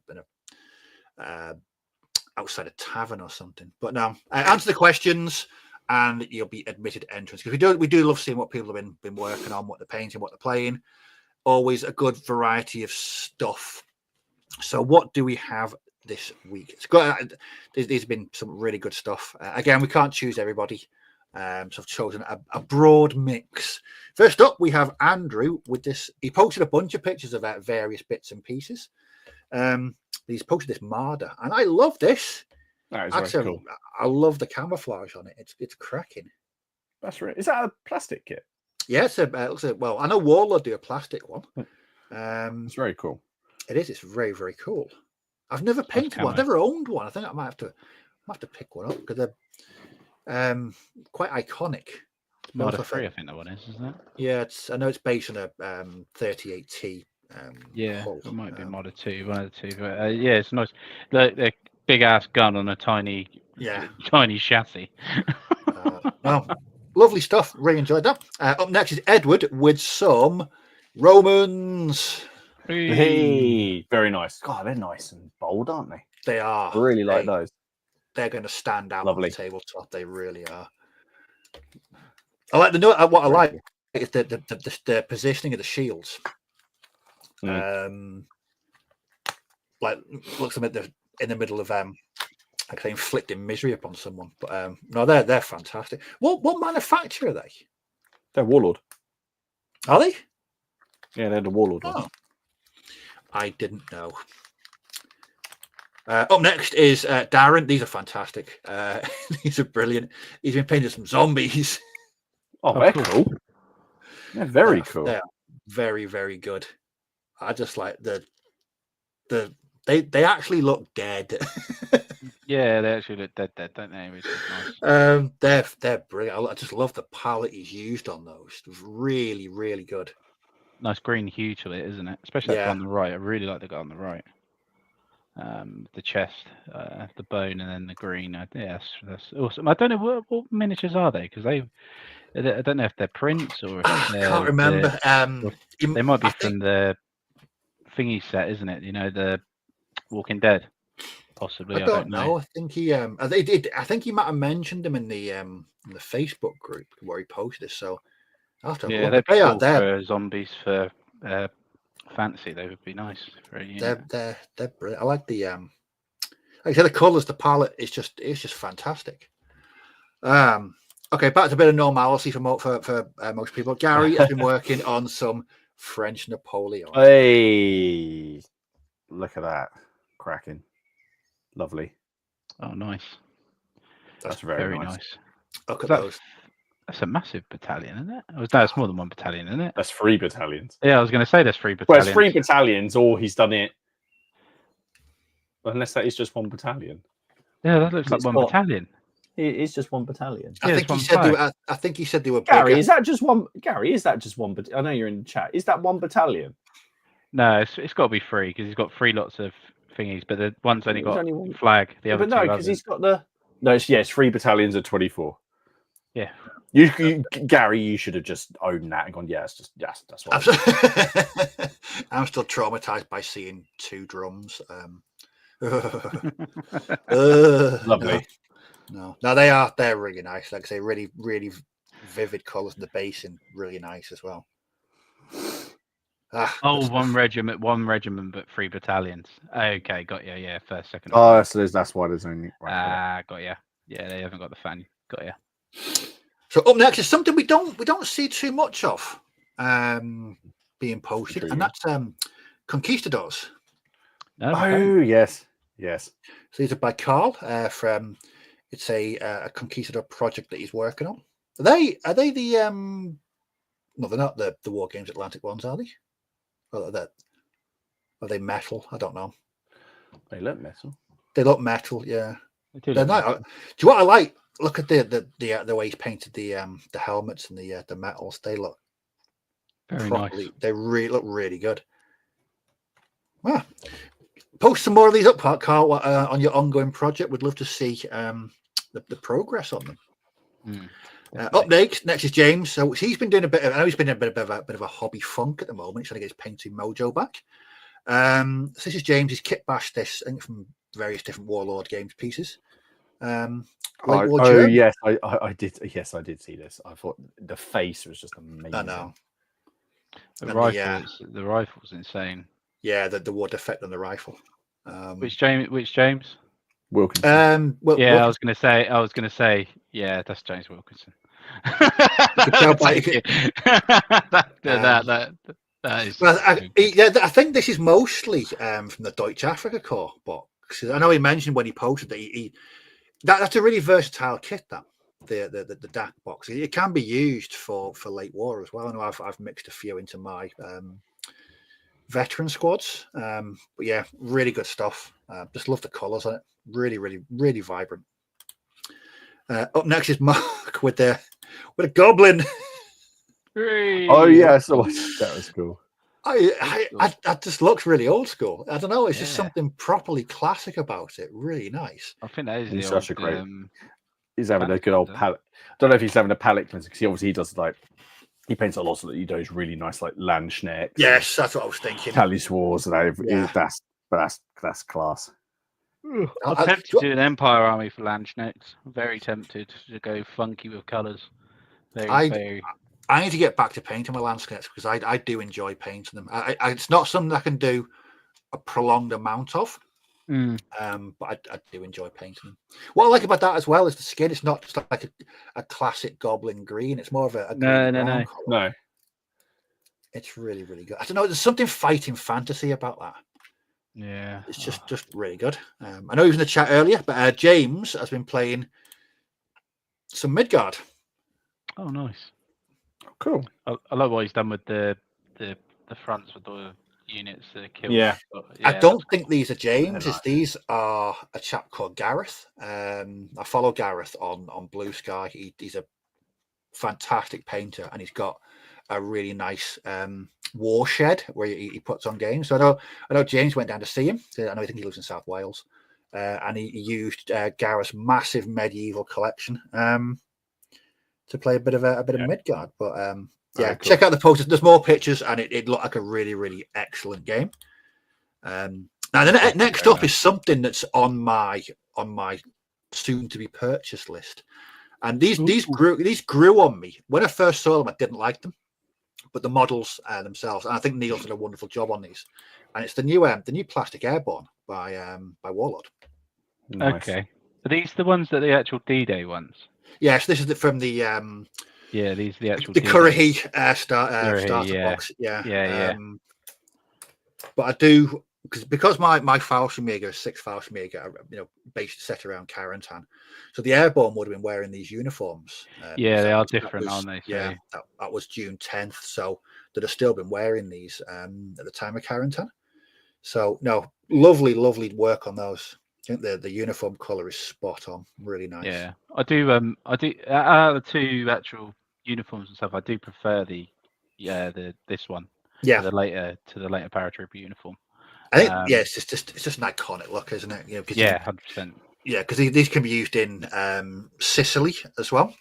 outside a tavern or something. But no, answer the questions and you'll be admitted entrance, because we do love seeing what people have been working on, what they're painting, what they're playing. Always a good variety of stuff. So what do we have this week? It's got there's been some really good stuff. Again, we can't choose everybody. So I've chosen a broad mix. First up, we have Andrew with this. He posted a bunch of pictures of various bits and pieces. He's posted this Marder, and I love this. That is very cool. I love the camouflage on it. It's cracking. That's right. Is that a plastic kit? Yeah, well, I know Warlord do a plastic one. It's very cool. It is. It's very, very cool. I've never painted one. I've never owned one. I think I might have to pick one up because they're quite iconic. Model 3, I think that one is, isn't it? Yeah, I know it's based on a 38T. Hull. It might be Model 2, one of the two. But yeah, it's nice. The big ass gun on a tiny chassis. Well, lovely stuff. Really enjoyed that. Up next is Edward with some Romans. Hey, very nice. God, they're nice and bold, aren't they? They are. I really like those. They're going to stand out Lovely. on the tabletop. They really are. I like what I like is the positioning of the shields. Like looks like they're in the middle of like they inflicting misery upon someone. But no, they're fantastic. What manufacturer are they? They're Warlord. Are they? Yeah, they're the Warlord ones. I didn't know. Up next is Darren. These are fantastic. These are brilliant. He's been painting some zombies. Oh, they're cool. They're very cool. They're very, very good. I just like they actually look dead. Yeah, they actually look dead, don't they? Which is nice. They're brilliant. I just love the palette he's used on those. It's really, really good. Nice green hue to it, isn't it? Especially that guy on the right. I really like the guy on the right. the chest, the bone, and then the green. Yeah, that's awesome. I don't know what miniatures are they, because I don't know if they're prints or if I can't remember. they might be from the thingy set, isn't it? You know, the Walking Dead, possibly. I don't know. I think he I think he might have mentioned them in the Facebook group where he posted this. So I'll have to have a look. they'd be They cool are there. for zombies for fantasy. They would be nice for a unit. They're brilliant. I like the like I said, the colours, the palette is just fantastic. Okay, back to a bit of normality for most people. Gary has been working on some French Napoleon. Hey, look at that, cracking, lovely. Oh, nice. That's very nice. Look at those. That's a massive battalion, isn't it? No, it's more than one battalion, isn't it? That's 3 battalions. Yeah, I was going to say there's 3 Well, battalions. it's 3 battalions, or he's done it. Unless that is just 1 battalion. Yeah, that looks like one battalion. It is just 1 battalion. I think he said they were. Gary, bigger. is that just one? Gary, is that just 1? I know you're in the chat. Is that 1 battalion? No, it's got to be 3 because he's got 3 lots of thingies, but the one's only got one flag. The other but no, two because he's got the. No, it's 3 battalions of 24. Yeah. You Gary, you should have just owned that and gone. Yeah, that's what. I'm still traumatized by seeing 2 drums. Lovely. No, they're really nice. Like I say, really, really vivid colours, and the basing really nice as well. One regiment, but 3 battalions. Okay, got you. Yeah, first, second. Oh, so that's why there's only. Got you. Yeah, they haven't got the fan. Got you. So up next is something we don't see too much of being posted, and that's Conquistadors. Oh yes. So these are by Carl from. It's a Conquistador project that he's working on. Are they the no, they're not the War Games Atlantic ones, are they? Or are they metal? I don't know. They look metal. They look metal, yeah. They're not. Do you know what I like? Look at the way he's painted the helmets and the metals. They look very nice. They look really good. Well, post some more of these up, Carl, on your ongoing project. We'd love to see the progress on them. Up next is James. So he's been doing I know he's been in a bit of a hobby funk at the moment. He's trying to get his painting mojo back. So this is James. He's kit bashed this, I think, from various different Warlord Games pieces. Yes, I did. Yes, I did see this. I thought the face was just amazing. I know. The rifle's insane. Yeah, the wood effect on the rifle. Which James? Wilkinson. I was going to say, yeah, that's James Wilkinson. That is. Well, I think this is mostly from the Deutsche Afrika Corps box. I know he mentioned when he posted that that's a really versatile kit. That the DAC box, it can be used for late war as well. I know I've mixed a few into my veteran squads, but yeah, really good stuff. Just love the colours on it. Really, really, really vibrant. Up next is Mark with a goblin. Oh yeah, so that was cool. That just looks really old school. I don't know. It's just something properly classic about it. Really nice. I think that is such a great. He's having a good old palette. I don't know if he's having a palette cleanser because he does he paints a lot of those really nice Landschnecks. Yes, that's what I was thinking. Tallys Wars, and that's class. I'm tempted to do an Empire army for Landschnecks. I'm very tempted to go funky with colours. I need to get back to painting my Landschnecks because I do enjoy painting them. It's not something I can do a prolonged amount of, but I do enjoy painting them. What I like about that as well is the skin. It's not just like a classic goblin green. It's more of a no. It's really, really good. I don't know. There's something fighting fantasy about that. Yeah, it's just really good. I know he was in the chat earlier, but James has been playing some Midgard. Oh, nice. Cool. I love what he's done with the fronts with the units. The kills. Yeah. I don't think these are James's. These are a chap called Gareth. I follow Gareth on Blue Sky. He's a fantastic painter, and he's got a really nice war shed where he puts on games. So I know James went down to see him. I think he lives in South Wales, and he used Gareth's massive medieval collection to play a bit of Midgard. But yeah, cool. Check out the posters. There's more pictures, and it looked like a really, really excellent game. Now, the next up is something that's on my soon to be purchased list, and these grew on me when I first saw them. I didn't like them, but the models themselves, and I think Neil's done a wonderful job on these. And it's the new Plastic Airborne by Warlord. Nice. Okay, are these the ones that the actual D-Day ones? Yes, this is from the yeah, these are the actual Currahee starter box. Yeah. But I do because my Fallschirmjäger is 6 Fallschirmjäger, based set around Carentan. So the Airborne would have been wearing these uniforms. Yeah, they are different, aren't they? So. Yeah, that was June 10th. So they'd have still been wearing these at the time of Carentan. So no, lovely work on those. I think the uniform color is spot on, really nice. Yeah, I do. Out of the two actual uniforms and stuff, I do prefer this one. Yeah, to the later paratrooper uniform. I think it's just an iconic look, isn't it? 100%. Yeah, because these can be used in Sicily as well.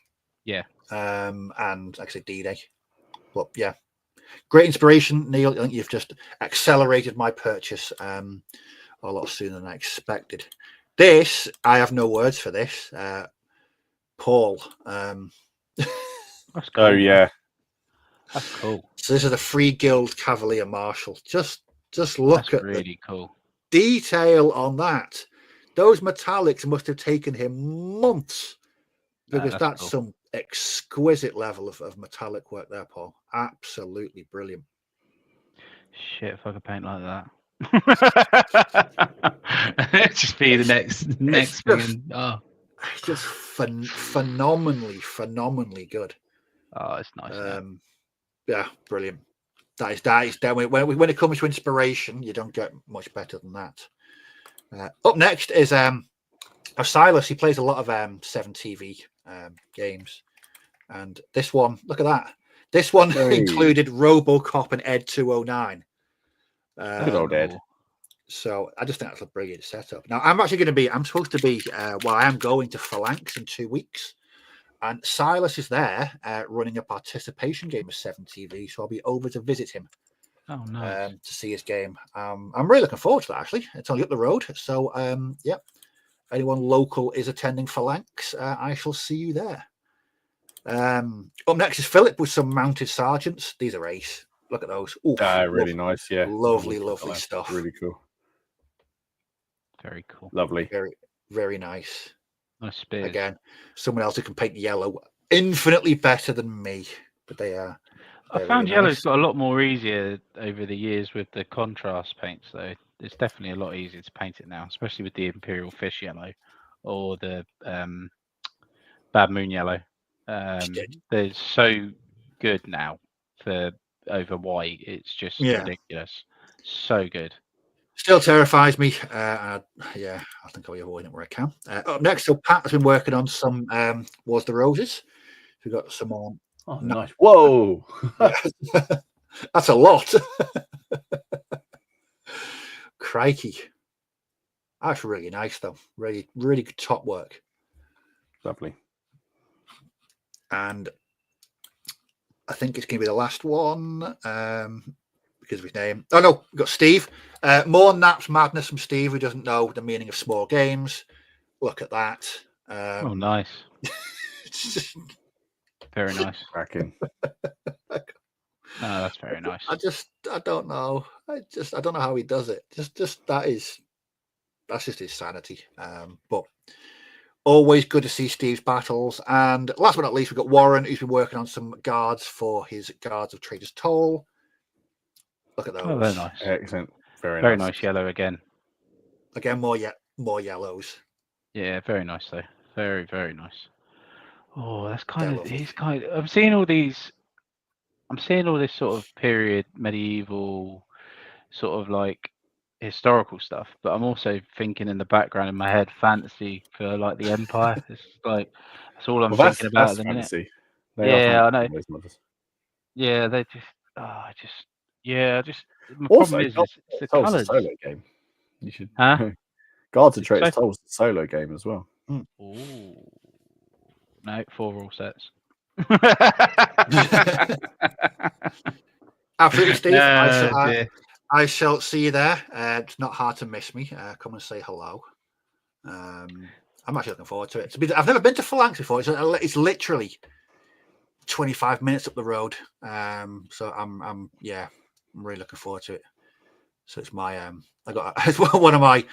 Yeah, and like I said, D-Day. But yeah, great inspiration, Neil. I think you've just accelerated my purchase a lot sooner than I expected. This, I have no words for this. Paul. That's cool. Oh yeah, that's cool. So this is a Free Guild Cavalier Marshal. Just look at really cool detail on that. Those metallics must have taken him months because that's cool. Some exquisite level of metallic work there, Paul. Absolutely brilliant. Shit, if I could paint like that. Just be the next thing. It's just phenomenally good. Oh, it's nice. Yeah, brilliant. That is when it comes to inspiration, you don't get much better than that. Up next is Silas. He plays a lot of 7TV games, and this one, look at that. This one included RoboCop and Ed 209. Good old Ed. So I just think that's a brilliant setup. Now I'm supposed to be I am going to Phalanx in 2 weeks, and Silas is there running a participation game of 7TV, so I'll be over to visit him. Oh, nice. To see his game. I'm really looking forward to that, actually. It's only up the road, so yeah. Anyone local is attending Phalanx, I shall see you there. Up next is Philip with some mounted sergeants. These are ace. Look at those. Really nice, yeah. Lovely stuff. Really cool. Very cool. Lovely. Very, very nice. Nice spears. Again, someone else who can paint yellow infinitely better than me, but they are. I found yellow's got a lot more easier over the years with the contrast paints, though. It's definitely a lot easier to paint it now, especially with the Imperial Fish yellow or the Bad Moon yellow. They're so good now for over white. It's just ridiculous. So good. Still terrifies me. I think I'll be avoiding it where I can. Up next, so Pat has been working on some Wars of the Roses. We've got some on. Oh, nice. Whoa. That's a lot. Crikey. That's really nice, though. Really, really good top work. Lovely. And I think it's going to be the last one because of his name. Oh, no, we've got Steve. More Naps Madness from Steve, who doesn't know the meaning of small games. Look at that. Oh, nice. Very nice. Cracking. Oh, that's very nice. I don't know. I don't know how he does it. That's just his sanity. But always good to see Steve's battles. And last but not least, we've got Warren, who's been working on some guards for his Guards of Trader's Toll. Look at those. Oh, very nice. Excellent. Very nice yellow again. Again, more yellows. Yeah, very nice though. Very, very nice. Oh, that's I'm seeing all this sort of period medieval sort of like historical stuff, but I'm also thinking in the background in my head fantasy for like the Empire. It's like that's all I'm thinking about at the minute. Fantasy. Yeah, I know. Yeah, they just. Oh, just. My Also, problem is Guards it's the of Traitors colours. a solo game. You should. Huh? Guards of Did you Traitors say? Tolls a solo game as well. Ooh. No, 4 rule sets. Absolutely, Steve. Dear. I shall see you there. It's not hard to miss me. Come and say hello. I'm actually looking forward to it. I've never been to Phalanx before. It's literally 25 minutes up the road. So I'm really looking forward to it. So it's my it's one of my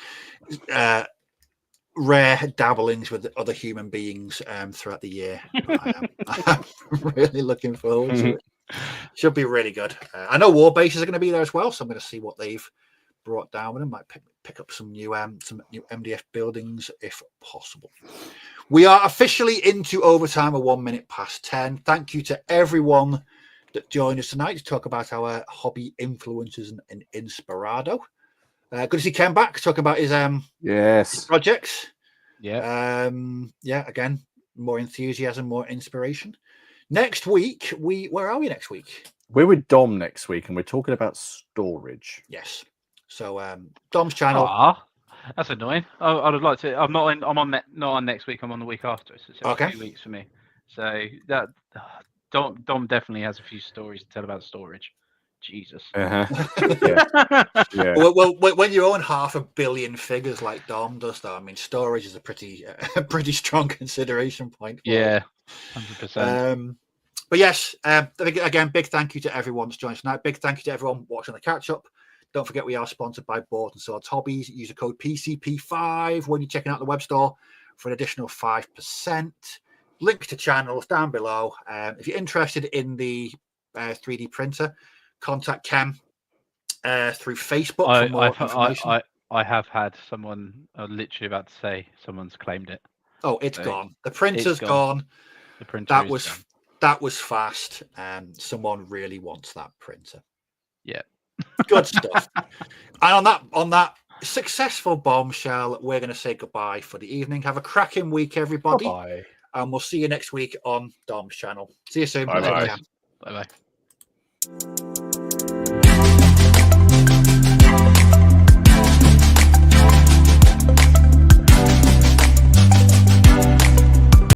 rare dabblings with other human beings throughout the year. I'm really looking forward to it. Should be really good. I know War Bases are going to be there as well, so I'm going to see what they've brought down with them. Might pick up some new MDF buildings if possible. We are officially into overtime at 1 minute past 10. Thank you to everyone that joined us tonight to talk about our hobby influences and Inspirado. Good to see Ken back talking about his Yes. projects. Yeah. Again, more enthusiasm, more inspiration. Next week, where are we next week? We're with Dom next week, and we're talking about storage. Yes. So Dom's channel. That's annoying. I would like to. I'm not on next week. I'm on the week after. So it's Okay. 2 weeks for me. So that Dom definitely has a few stories to tell about storage. Jesus. Yeah. Well, when you own 500 million figures like Dom does, though, I mean, storage is a pretty strong consideration point. Yeah, 100%. But yes, again, big thank you to everyone that's joined us tonight. Big thank you to everyone watching the catch up. Don't forget we are sponsored by Bought and Swords Hobbies. Use the code PCP5 when you're checking out the web store for an additional 5%. Link to channels down below. If you're interested in the 3D printer, contact Ken through Facebook for more information. I have had someone. I'm literally about to say someone's claimed it. Oh, it's gone. The printer's gone. The printer that was fast. Someone really wants that printer. Yeah. Good stuff. And on that successful bombshell, we're going to say goodbye for the evening. Have a cracking week, everybody. Bye. And we'll see you next week on Dom's channel. See you soon. Bye-bye. Bye-bye.